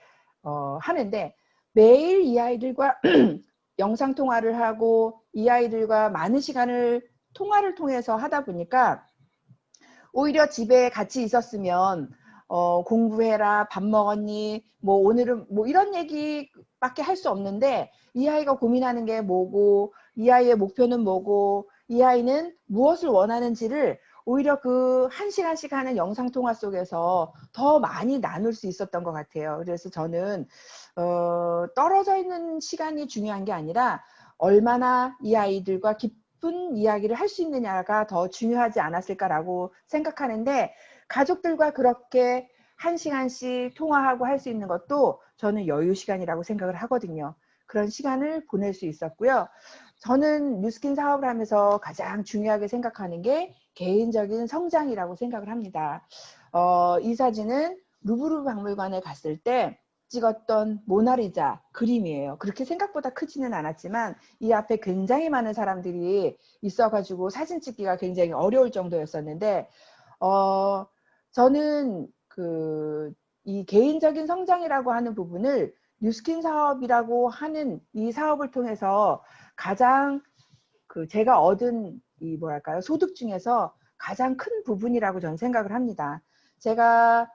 하는데, 매일 이 아이들과 영상통화를 하고 이 아이들과 많은 시간을 통화를 통해서 하다 보니까, 오히려 집에 같이 있었으면 공부해라, 밥 먹었니, 뭐 오늘은 뭐 이런 얘기밖에 할 수 없는데, 이 아이가 고민하는 게 뭐고, 이 아이의 목표는 뭐고, 이 아이는 무엇을 원하는지를 오히려 그 1시간씩 하는 영상통화 속에서 더 많이 나눌 수 있었던 것 같아요. 그래서 저는 떨어져 있는 시간이 중요한 게 아니라 얼마나 이 아이들과 깊은 이야기를 할 수 있느냐가 더 중요하지 않았을까라고 생각하는데, 가족들과 그렇게 1시간씩 통화하고 할 수 있는 것도 저는 여유 시간이라고 생각을 하거든요. 그런 시간을 보낼 수 있었고요. 저는 뉴스킨 사업을 하면서 가장 중요하게 생각하는 게 개인적인 성장이라고 생각을 합니다. 이 사진은 루브르 박물관에 갔을 때 찍었던 모나리자 그림이에요. 그렇게 생각보다 크지는 않았지만 이 앞에 굉장히 많은 사람들이 있어가지고 사진 찍기가 굉장히 어려울 정도였었는데, 저는 이 개인적인 성장이라고 하는 부분을 뉴스킨 사업이라고 하는 이 사업을 통해서 가장 제가 얻은 이 뭐랄까요, 소득 중에서 가장 큰 부분이라고 저는 생각을 합니다. 제가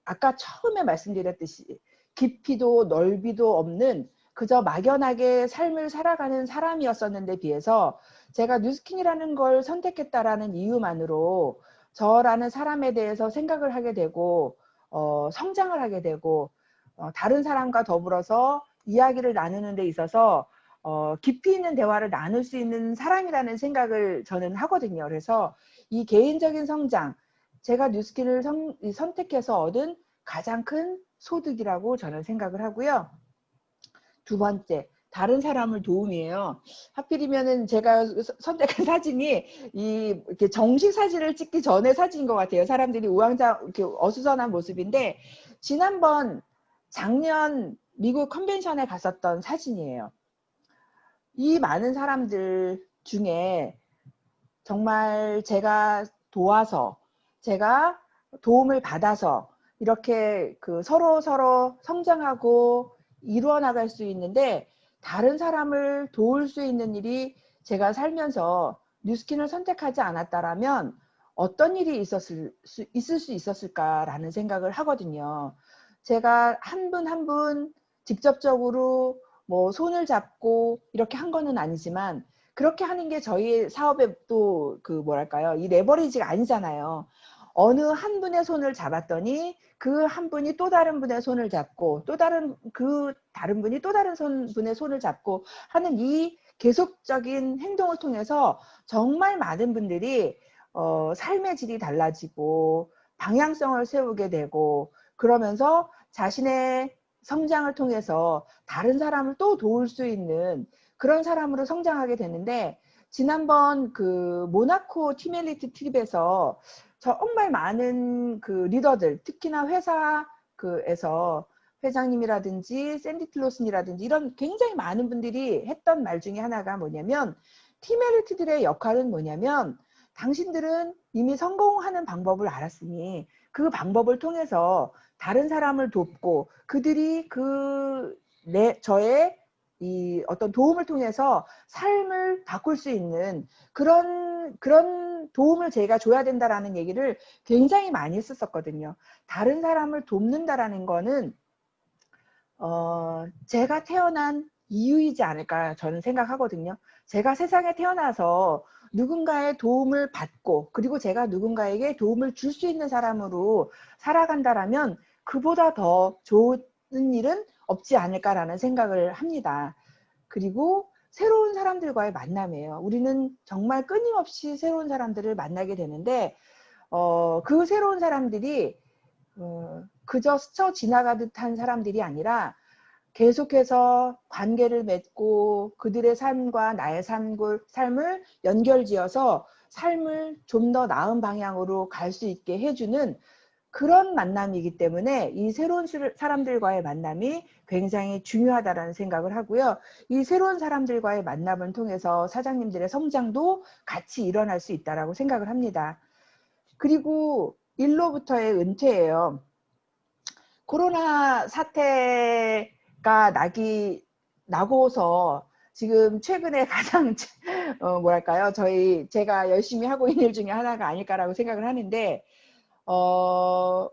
아까 처음에 말씀드렸듯이 깊이도 넓이도 없는 그저 막연하게 삶을 살아가는 사람이었었는데 비해서, 제가 뉴스킨이라는 걸 선택했다라는 이유만으로 저라는 사람에 대해서 생각을 하게 되고 성장을 하게 되고, 다른 사람과 더불어서 이야기를 나누는 데 있어서 깊이 있는 대화를 나눌 수 있는 사람이라는 생각을 저는 하거든요. 그래서 이 개인적인 성장, 제가 뉴스킨을 선택해서 얻은 가장 큰 소득이라고 저는 생각을 하고요. 두 번째, 다른 사람을 도움이에요. 하필이면은 제가 선택한 사진이 이렇게 정식 사진을 찍기 전에 사진인 것 같아요. 사람들이 우왕좌 이렇게 어수선한 모습인데, 작년 미국 컨벤션에 갔었던 사진이에요. 이 많은 사람들 중에 정말 제가 도와서, 제가 도움을 받아서 이렇게 서로 성장하고 이루어 나갈 수 있는데, 다른 사람을 도울 수 있는 일이 제가 살면서 뉴스킨을 선택하지 않았다라면 어떤 일이 있을 수 있었을까라는 생각을 하거든요. 제가 한 분 한 분 직접적으로 뭐 손을 잡고 이렇게 한 거는 아니지만, 그렇게 하는 게 저희 사업의 또 뭐랄까요, 이 레버리지가 아니잖아요. 어느 한 분의 손을 잡았더니 그 한 분이 또 다른 분의 손을 잡고, 또 다른 분이 또 다른 분의 손을 잡고 하는 이 계속적인 행동을 통해서 정말 많은 분들이 삶의 질이 달라지고 방향성을 세우게 되고, 그러면서 자신의 성장을 통해서 다른 사람을 또 도울 수 있는 그런 사람으로 성장하게 되는데, 지난번 그 모나코 팀 엘리트 트립에서 정말 많은 그 리더들, 특히나 회사 그에서 회장님이라든지 샌디 틀로슨이라든지 이런 굉장히 많은 분들이 했던 말 중에 하나가 뭐냐면, 팀 엘리트들의 역할은 뭐냐면, 당신들은 이미 성공하는 방법을 알았으니 그 방법을 통해서 다른 사람을 돕고, 그들이 저의 이 어떤 도움을 통해서 삶을 바꿀 수 있는 그런 도움을 제가 줘야 된다라는 얘기를 굉장히 많이 했었거든요. 다른 사람을 돕는다라는 거는 제가 태어난 이유이지 않을까 저는 생각하거든요. 제가 세상에 태어나서 누군가의 도움을 받고, 그리고 제가 누군가에게 도움을 줄 수 있는 사람으로 살아간다라면 그보다 더 좋은 일은 없지 않을까라는 생각을 합니다. 그리고 새로운 사람들과의 만남이에요. 우리는 정말 끊임없이 새로운 사람들을 만나게 되는데, 그 새로운 사람들이 그저 스쳐 지나가듯 한 사람들이 아니라 계속해서 관계를 맺고 그들의 삶과 나의 삶을 연결지어서 삶을 좀 더 나은 방향으로 갈 수 있게 해주는 그런 만남이기 때문에 이 새로운 사람들과의 만남이 굉장히 중요하다는 생각을 하고요. 이 새로운 사람들과의 만남을 통해서 사장님들의 성장도 같이 일어날 수 있다고 생각을 합니다. 그리고 일로부터의 은퇴예요. 코로나 사태가 나고서 지금 최근에 가장 뭐랄까요? 제가 열심히 하고 있는 일 중에 하나가 아닐까라고 생각을 하는데,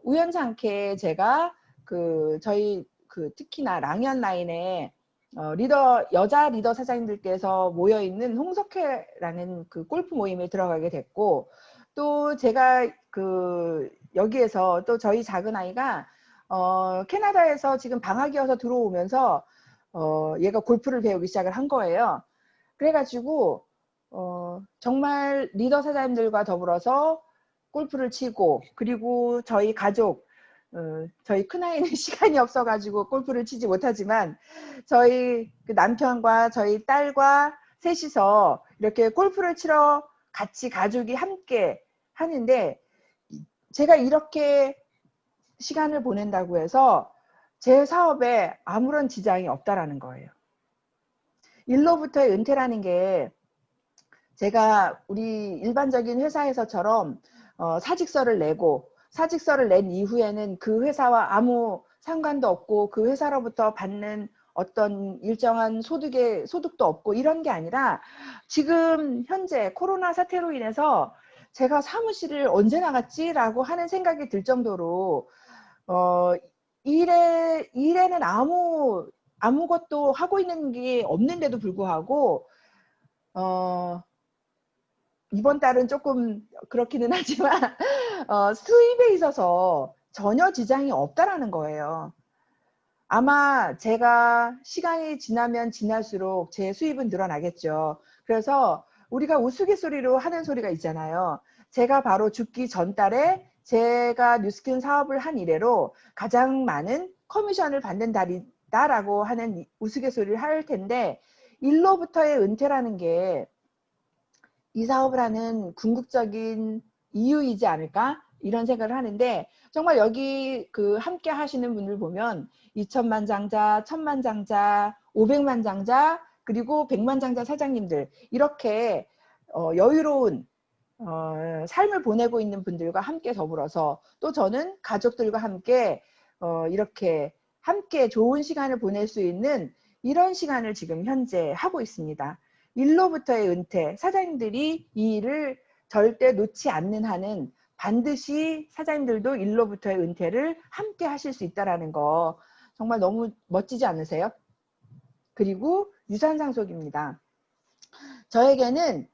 우연찮게 제가 특히나 랑연 라인에 여자 리더 사장님들께서 모여있는 홍석회라는 그 골프 모임에 들어가게 됐고, 또 제가 여기에서 또 저희 작은 아이가 캐나다에서 지금 방학이어서 들어오면서 얘가 골프를 배우기 시작을 한 거예요. 그래가지고 정말 리더 사장님들과 더불어서 골프를 치고, 그리고 저희 가족, 저희 큰아이는 시간이 없어가지고 골프를 치지 못하지만 저희 남편과 저희 딸과 셋이서 이렇게 골프를 치러 같이 가족이 함께 하는데, 제가 이렇게 시간을 보낸다고 해서 제 사업에 아무런 지장이 없다라는 거예요. 일로부터의 은퇴라는 게, 제가 우리 일반적인 회사에서처럼 사직서를 낸 이후에는 그 회사와 아무 상관도 없고 그 회사로부터 받는 어떤 일정한 소득도 없고 이런 게 아니라, 지금 현재 코로나 사태로 인해서 제가 사무실을 언제 나갔지라고 하는 생각이 들 정도로 일에는 아무것도 하고 있는 게 없는데도 불구하고 이번 달은 조금 그렇기는 하지만 수입에 있어서 전혀 지장이 없다라는 거예요. 아마 제가 시간이 지나면 지날수록 제 수입은 늘어나겠죠. 그래서 우리가 우스갯소리로 하는 소리가 있잖아요. 제가 바로 죽기 전 달에 제가 뉴스킨 사업을 한 이래로 가장 많은 커미션을 받는 달이다라고 하는 우스갯소리를 할 텐데, 일로부터의 은퇴라는 게 이 사업을 하는 궁극적인 이유이지 않을까 이런 생각을 하는데, 정말 여기 함께 하시는 분들 보면 2천만 장자, 1,000만 장자, 500만 장자, 그리고 100만 장자 사장님들, 이렇게 여유로운 삶을 보내고 있는 분들과 함께 더불어서, 또 저는 가족들과 함께 이렇게 함께 좋은 시간을 보낼 수 있는 이런 시간을 지금 현재 하고 있습니다. 일로부터의 은퇴, 사장님들이 이 일을 절대 놓지 않는 한은 반드시 사장님들도 일로부터의 은퇴를 함께 하실 수 있다는 거 정말 너무 멋지지 않으세요? 그리고 유산상속입니다. 저에게는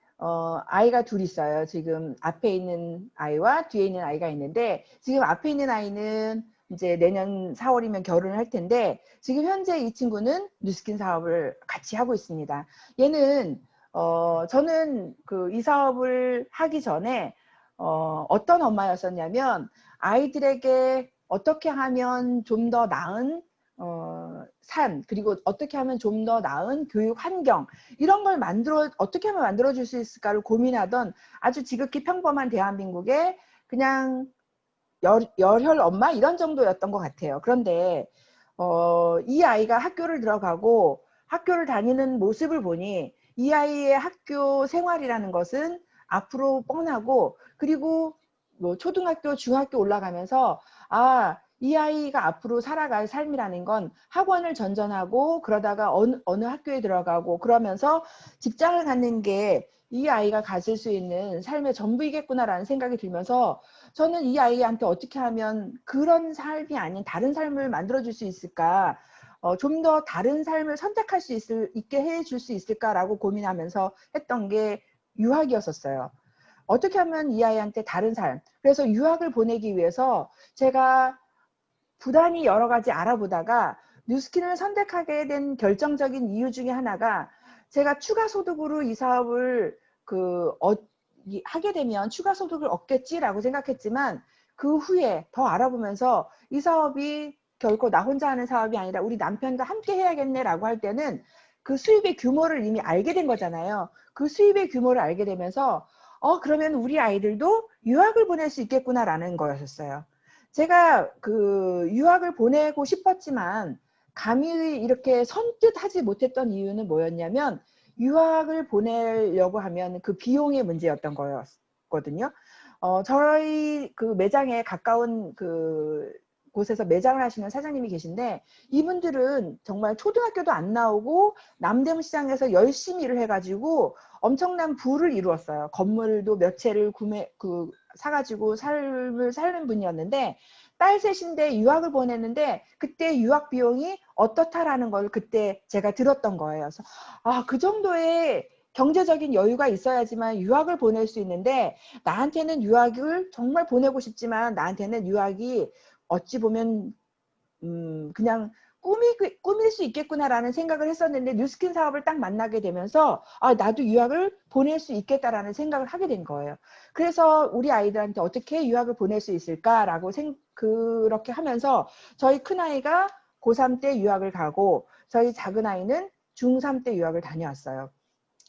아이가 둘 있어요. 지금 앞에 있는 아이와 뒤에 있는 아이가 있는데, 지금 앞에 있는 아이는 이제 내년 4월이면 결혼을 할 텐데, 지금 현재 이 친구는 뉴스킨 사업을 같이 하고 있습니다. 얘는 저는 이 사업을 하기 전에 어떤 엄마였었냐면, 아이들에게 어떻게 하면 좀 더 나은 삶, 그리고 어떻게 하면 좀 더 나은 교육 환경, 이런 걸 어떻게 하면 만들어줄 수 있을까를 고민하던 아주 지극히 평범한 대한민국의 그냥 열혈 엄마 이런 정도였던 것 같아요. 그런데 이 아이가 학교를 들어가고 학교를 다니는 모습을 보니 이 아이의 학교 생활이라는 것은 앞으로 뻔하고, 그리고 뭐 초등학교, 중학교 올라가면서 이 아이가 앞으로 살아갈 삶이라는 건 학원을 전전하고 그러다가 어느 학교에 들어가고 그러면서 직장을 갖는 게 이 아이가 가질 수 있는 삶의 전부이겠구나라는 생각이 들면서 저는 이 아이한테 어떻게 하면 그런 삶이 아닌 다른 삶을 만들어줄 수 있을까, 좀 더 다른 삶을 선택할 수 있게 해줄 수 있을까라고 고민하면서 했던 게 유학이었었어요. 어떻게 하면 이 아이한테 다른 삶, 그래서 유학을 보내기 위해서 제가 부단히 여러 가지 알아보다가 뉴스킨을 선택하게 된 결정적인 이유 중에 하나가, 제가 추가 소득으로 이 사업을 하게 되면 추가 소득을 얻겠지라고 생각했지만, 그 후에 더 알아보면서 이 사업이 결코 나 혼자 하는 사업이 아니라 우리 남편과 함께 해야겠네라고 할 때는 그 수입의 규모를 이미 알게 된 거잖아요. 그 수입의 규모를 알게 되면서 그러면 우리 아이들도 유학을 보낼 수 있겠구나라는 거였어요. 제가 유학을 보내고 싶었지만 감히 이렇게 선뜻 하지 못했던 이유는 뭐였냐면, 유학을 보내려고 하면 그 비용의 문제였던 거였거든요. 저희 그 매장에 가까운 곳에서 매장을 하시는 사장님이 계신데, 이분들은 정말 초등학교도 안 나오고 남대문 시장에서 열심히 일을 해가지고 엄청난 부를 이루었어요. 건물도 몇 채를 사가지고 삶을 사는 분이었는데, 딸 셋인데 유학을 보냈는데 그때 유학 비용이 어떻다라는 걸 그때 제가 들었던 거예요. 그래서 그 정도의 경제적인 여유가 있어야지만 유학을 보낼 수 있는데, 나한테는 유학을 정말 보내고 싶지만 나한테는 유학이 어찌 보면 그냥 꾸밀 수 있겠구나라는 생각을 했었는데, 뉴스킨 사업을 딱 만나게 되면서 나도 유학을 보낼 수 있겠다라는 생각을 하게 된 거예요. 그래서 우리 아이들한테 어떻게 유학을 보낼 수 있을까라고 그렇게 하면서 저희 큰아이가 고3 때 유학을 가고 저희 작은아이는 중3 때 유학을 다녀왔어요.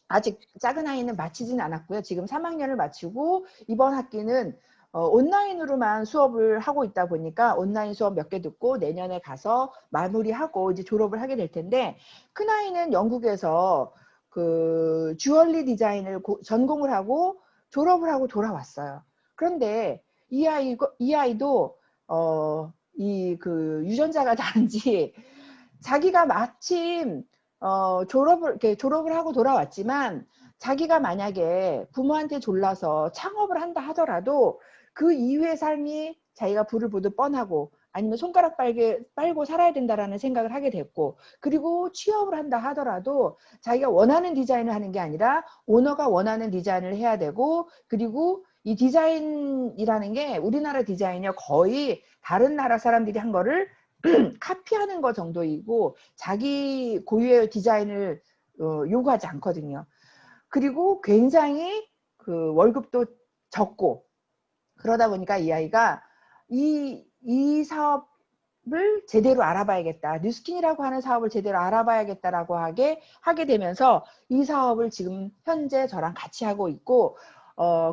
아직 작은 아이는 마치진 않았고요. 지금 3학년을 마치고 이번 학기는 온라인으로만 수업을 하고 있다 보니까 온라인 수업 몇 개 듣고 내년에 가서 마무리하고 이제 졸업을 하게 될 텐데, 큰아이는 영국에서 주얼리 디자인을 전공을 하고 졸업을 하고 돌아왔어요. 그런데 이 아이도 유전자가 다른지 자기가 마침 졸업을 하고 돌아왔지만, 자기가 만약에 부모한테 졸라서 창업을 한다 하더라도 그 이후의 삶이 자기가 불을 보듯 뻔하고 아니면 손가락 빨고 살아야 된다라는 생각을 하게 됐고, 그리고 취업을 한다 하더라도 자기가 원하는 디자인을 하는 게 아니라 오너가 원하는 디자인을 해야 되고, 그리고 이 디자인이라는 게 우리나라 디자인이요 거의 다른 나라 사람들이 한 거를 카피하는 거 정도이고 자기 고유의 디자인을 요구하지 않거든요. 그리고 굉장히 월급도 적고, 그러다 보니까 이 아이가 이 사업을 제대로 알아봐야겠다, 뉴스킨이라고 하는 사업을 제대로 알아봐야겠다라고 하게 되면서 이 사업을 지금 현재 저랑 같이 하고 있고,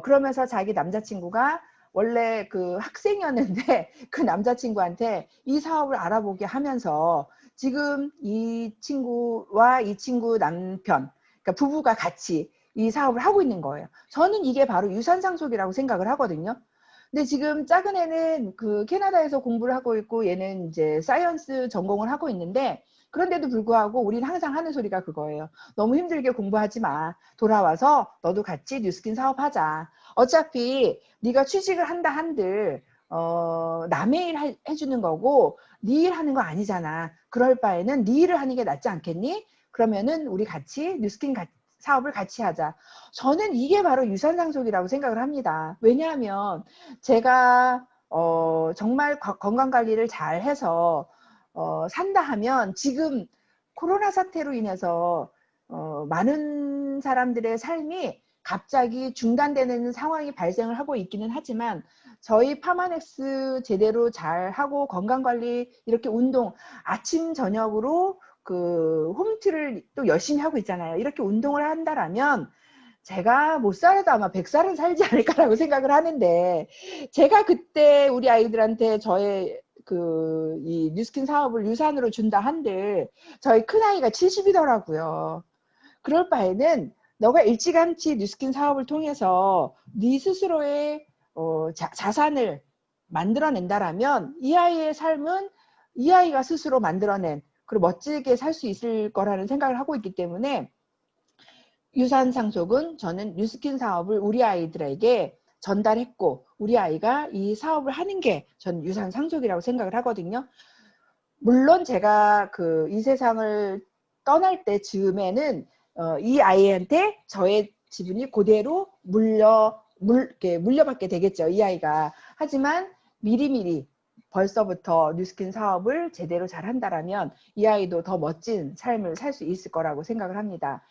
그러면서 자기 남자친구가 원래 학생이었는데 그 남자친구한테 이 사업을 알아보게 하면서 지금 이 친구와 이 친구 남편, 그러니까 부부가 같이 이 사업을 하고 있는 거예요. 저는 이게 바로 유산상속이라고 생각을 하거든요. 근데 지금 작은 애는 캐나다에서 공부를 하고 있고 얘는 이제 사이언스 전공을 하고 있는데, 그런데도 불구하고 우리는 항상 하는 소리가 그거예요. 너무 힘들게 공부하지 마. 돌아와서 너도 같이 뉴스킨 사업하자. 어차피 네가 취직을 한다 한들 남의 일 해주는 거고 네 일 하는 거 아니잖아. 그럴 바에는 네 일을 하는 게 낫지 않겠니? 그러면은 우리 같이 뉴스킨 사업을 같이 하자. 저는 이게 바로 유산상속이라고 생각을 합니다. 왜냐하면 제가 정말 건강관리를 잘 해서 산다 하면 지금 코로나 사태로 인해서 많은 사람들의 삶이 갑자기 중단되는 상황이 발생을 하고 있기는 하지만, 저희 파마넥스 제대로 잘 하고 건강관리 이렇게 운동 아침 저녁으로 그 홈트를 또 열심히 하고 있잖아요. 이렇게 운동을 한다라면 제가 못 살아도 아마 100살은 살지 않을까라고 생각을 하는데, 제가 그때 우리 아이들한테 저의 이 뉴스킨 사업을 유산으로 준다 한들 저희 큰아이가 70이더라고요. 그럴 바에는 너가 일찌감치 뉴스킨 사업을 통해서 네 스스로의 자산을 만들어낸다라면 이 아이의 삶은 이 아이가 스스로 만들어낸, 그리고 멋지게 살 수 있을 거라는 생각을 하고 있기 때문에 유산 상속은 저는 뉴스킨 사업을 우리 아이들에게 전달했고, 우리 아이가 이 사업을 하는 게 전 유산 상속이라고 생각을 하거든요. 물론 제가 이 세상을 떠날 때 즈음에는 이 아이한테 저의 지분이 그대로 물려받게 되겠죠, 이 아이가. 하지만 미리미리 벌써부터 뉴스킨 사업을 제대로 잘 한다라면 이 아이도 더 멋진 삶을 살 수 있을 거라고 생각을 합니다.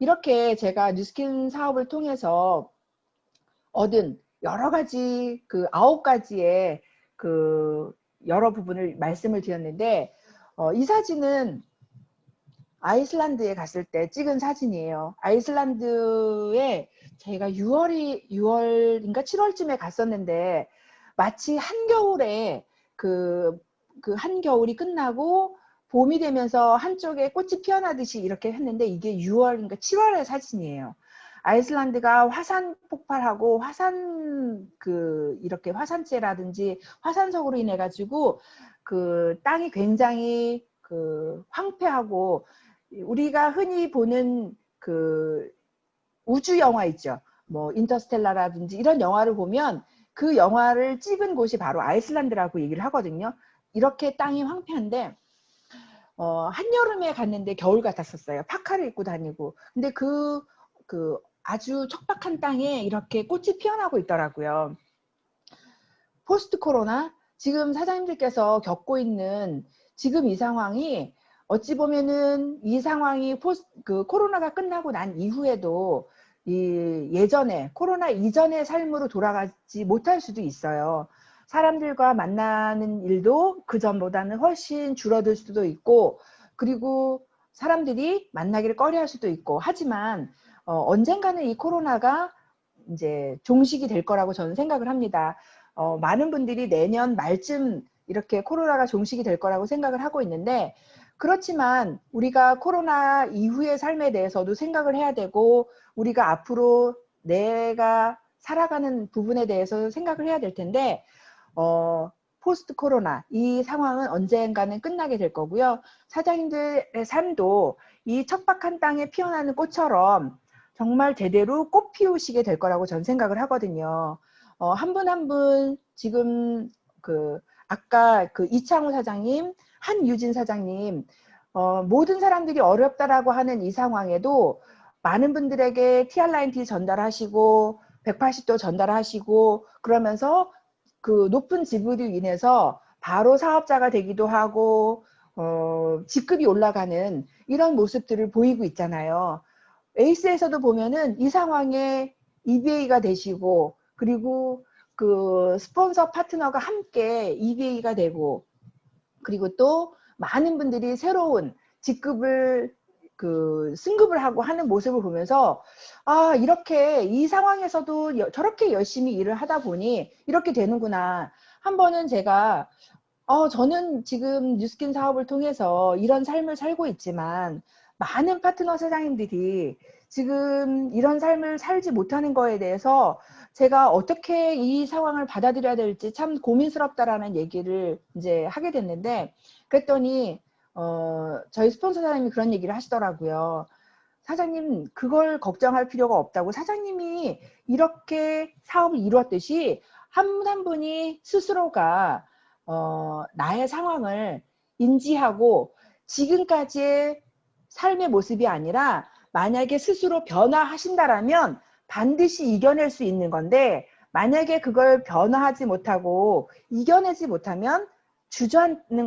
이렇게 제가 뉴스킨 사업을 통해서 얻은 여러 가지 9가지의 여러 부분을 말씀을 드렸는데, 이 사진은 아이슬란드에 갔을 때 찍은 사진이에요. 아이슬란드에 제가 6월인가 7월쯤에 갔었는데, 마치 한겨울에 한겨울이 끝나고 봄이 되면서 한쪽에 꽃이 피어나듯이 이렇게 했는데, 이게 6월인가 7월의 사진이에요. 아이슬란드가 화산 폭발하고 이렇게 화산재라든지 화산석으로 인해 가지고 땅이 굉장히 황폐하고, 우리가 흔히 보는 우주 영화 있죠. 뭐 인터스텔라라든지 이런 영화를 보면 그 영화를 찍은 곳이 바로 아이슬란드라고 얘기를 하거든요. 이렇게 땅이 황폐한데 한여름에 갔는데 겨울 같았었어요. 파카를 입고 다니고. 근데 아주 척박한 땅에 이렇게 꽃이 피어나고 있더라고요. 포스트 코로나, 지금 사장님들께서 겪고 있는 지금 이 상황이 어찌 보면은 이 상황이 코로나가 끝나고 난 이후에도 예전에 코로나 이전의 삶으로 돌아가지 못할 수도 있어요. 사람들과 만나는 일도 그 전보다는 훨씬 줄어들 수도 있고, 그리고 사람들이 만나기를 꺼려할 수도 있고, 하지만 언젠가는 이 코로나가 이제 종식이 될 거라고 저는 생각을 합니다. 많은 분들이 내년 말쯤 이렇게 코로나가 종식이 될 거라고 생각을 하고 있는데, 그렇지만 우리가 코로나 이후의 삶에 대해서도 생각을 해야 되고, 우리가 앞으로 내가 살아가는 부분에 대해서 생각을 해야 될 텐데, 포스트 코로나 이 상황은 언젠가는 끝나게 될 거고요. 사장님들의 삶도 이 척박한 땅에 피어나는 꽃처럼 정말 제대로 꽃 피우시게 될 거라고 전 생각을 하거든요. 한 분 한 분 지금 아까 이창호 사장님, 한유진 사장님, 모든 사람들이 어렵다라고 하는 이 상황에도 많은 분들에게 TR9T 전달하시고 180도 전달하시고 그러면서 높은 지분으로 인해서 바로 사업자가 되기도 하고 직급이 올라가는 이런 모습들을 보이고 있잖아요. 에이스에서도 보면은 이 상황에 EBA가 되시고, 그리고 스폰서 파트너가 함께 EBA가 되고, 그리고 또 많은 분들이 새로운 직급을 승급을 하고 하는 모습을 보면서, 아, 이렇게 이 상황에서도 저렇게 열심히 일을 하다 보니 이렇게 되는구나. 한 번은 제가 저는 지금 뉴스킨 사업을 통해서 이런 삶을 살고 있지만 많은 파트너 사장님들이 지금 이런 삶을 살지 못하는 거에 대해서 제가 어떻게 이 상황을 받아들여야 될지 참 고민스럽다라는 얘기를 이제 하게 됐는데, 그랬더니 저희 스폰서 사장님이 그런 얘기를 하시더라고요. 사장님, 그걸 걱정할 필요가 없다고. 사장님이 이렇게 사업을 이루었듯이 한 분 한 분이 스스로가 나의 상황을 인지하고 지금까지의 삶의 모습이 아니라 만약에 스스로 변화하신다라면 반드시 이겨낼 수 있는 건데, 만약에 그걸 변화하지 못하고 이겨내지 못하면 주저앉는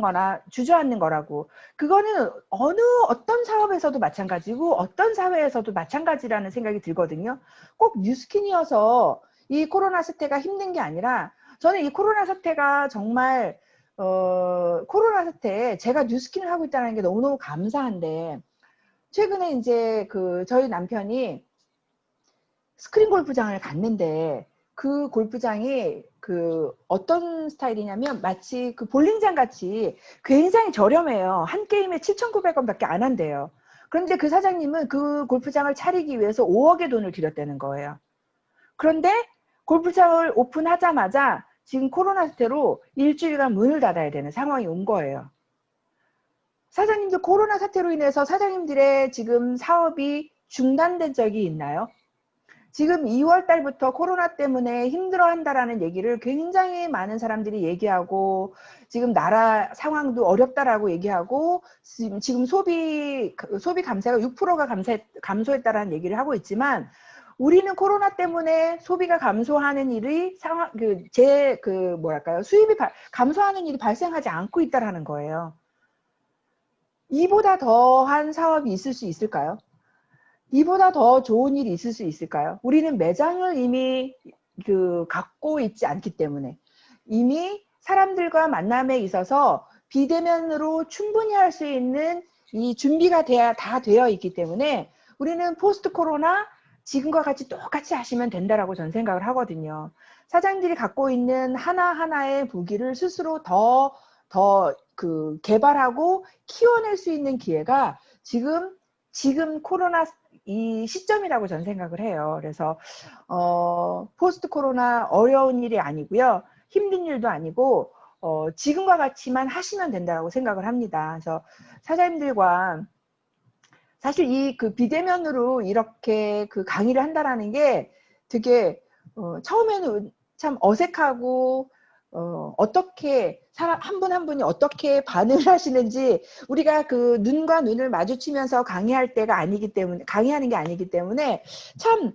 거라고. 그거는 어떤 사업에서도 마찬가지고 어떤 사회에서도 마찬가지라는 생각이 들거든요. 꼭 뉴스킨이어서 이 코로나 사태가 힘든 게 아니라 저는 이 코로나 사태가 정말 코로나 사태에 제가 뉴스킨을 하고 있다는 게 너무너무 감사한데, 최근에 이제 저희 남편이 스크린 골프장을 갔는데, 그 골프장이 어떤 스타일이냐면 마치 볼링장 같이 굉장히 저렴해요. 한 게임에 7,900원 밖에 안 한대요. 그런데 그 사장님은 그 골프장을 차리기 위해서 5억의 돈을 들였다는 거예요. 그런데 골프장을 오픈하자마자 지금 코로나 사태로 일주일간 문을 닫아야 되는 상황이 온 거예요. 사장님들 코로나 사태로 인해서 사장님들의 지금 사업이 중단된 적이 있나요? 지금 2월 달부터 코로나 때문에 힘들어한다라는 얘기를 굉장히 많은 사람들이 얘기하고, 지금 나라 상황도 어렵다라고 얘기하고, 지금 소비 감세가 6%가 감소했다라는 얘기를 하고 있지만, 우리는 코로나 때문에 소비가 감소하는 일이 수입이 감소하는 일이 발생하지 않고 있다라는 거예요. 이보다 더한 사업이 있을 수 있을까요? 이보다 더 좋은 일이 있을 수 있을까요? 우리는 매장을 이미 갖고 있지 않기 때문에, 이미 사람들과 만남에 있어서 비대면으로 충분히 할 수 있는 이 준비가 다 되어 있기 때문에, 우리는 포스트 코로나 지금과 같이 똑같이 하시면 된다라고 저는 생각을 하거든요. 사장님들이 갖고 있는 하나하나의 무기를 스스로 더 개발하고 키워낼 수 있는 기회가 지금 코로나 이 시점이라고 저는 생각을 해요. 그래서 포스트 코로나 어려운 일이 아니고요. 힘든 일도 아니고 지금과 같이만 하시면 된다고 생각을 합니다. 그래서 사장님들과 사실 이 비대면으로 이렇게 강의를 한다라는 게 되게 처음에는 참 어색하고 어떻게 한 분 한 분이 어떻게 반응을 하시는지, 우리가 눈과 눈을 마주치면서 강의하는 게 아니기 때문에 참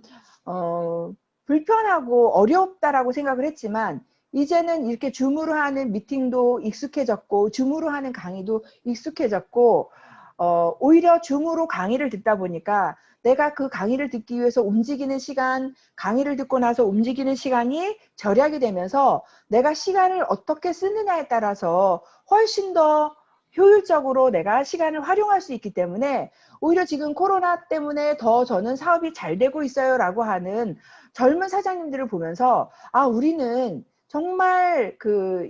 불편하고 어렵다라고 생각을 했지만, 이제는 이렇게 줌으로 하는 미팅도 익숙해졌고 줌으로 하는 강의도 익숙해졌고, 오히려 줌으로 강의를 듣다 보니까 내가 그 강의를 듣기 위해서 움직이는 시간, 강의를 듣고 나서 움직이는 시간이 절약이 되면서 내가 시간을 어떻게 쓰느냐에 따라서 훨씬 더 효율적으로 내가 시간을 활용할 수 있기 때문에, 오히려 지금 코로나 때문에 더 저는 사업이 잘 되고 있어요 라고 하는 젊은 사장님들을 보면서, 우리는 정말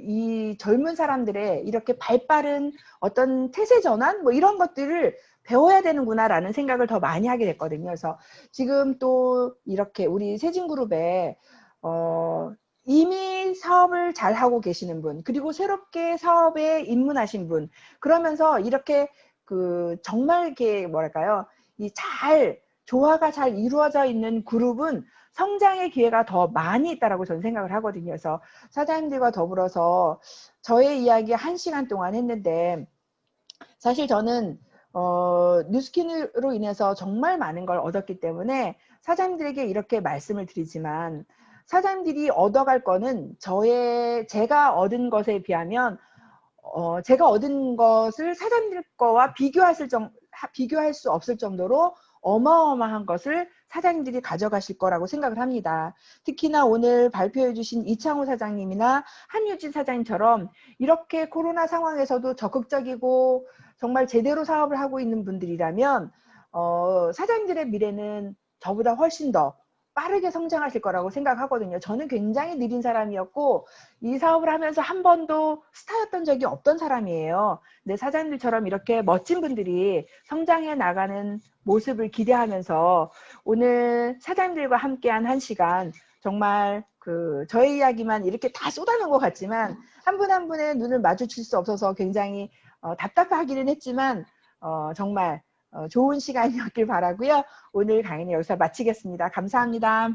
이 젊은 사람들의 이렇게 발빠른 어떤 태세 전환 이런 것들을 배워야 되는구나라는 생각을 더 많이 하게 됐거든요. 그래서 지금 또 이렇게 우리 세진그룹에 이미 사업을 잘 하고 계시는 분, 그리고 새롭게 사업에 입문하신 분, 그러면서 이렇게 정말 이렇게 뭐랄까요, 조화가 잘 이루어져 있는 그룹은 성장의 기회가 더 많이 있다라고 저는 생각을 하거든요. 그래서 사장님들과 더불어서 저의 이야기 1시간 동안 했는데, 사실 저는 뉴스킨으로 인해서 정말 많은 걸 얻었기 때문에 사장님들에게 이렇게 말씀을 드리지만, 사장님들이 얻어갈 거는 제가 얻은 것에 비하면 제가 얻은 것을 사장님들 거와 비교할 수 없을 정도로 어마어마한 것을 사장님들이 가져가실 거라고 생각을 합니다. 특히나 오늘 발표해 주신 이창호 사장님이나 한유진 사장님처럼 이렇게 코로나 상황에서도 적극적이고 정말 제대로 사업을 하고 있는 분들이라면 사장님들의 미래는 저보다 훨씬 더 빠르게 성장하실 거라고 생각하거든요. 저는 굉장히 느린 사람이었고 이 사업을 하면서 한 번도 스타였던 적이 없던 사람이에요. 근데 사장님들처럼 이렇게 멋진 분들이 성장해 나가는 모습을 기대하면서 오늘 사장님들과 함께한 1시간, 정말 저의 이야기만 이렇게 다 쏟아놓은 것 같지만 한 분 한 분의 눈을 마주칠 수 없어서 굉장히 답답하기는 했지만 정말 좋은 시간이었길 바라고요. 오늘 강의는 여기서 마치겠습니다. 감사합니다.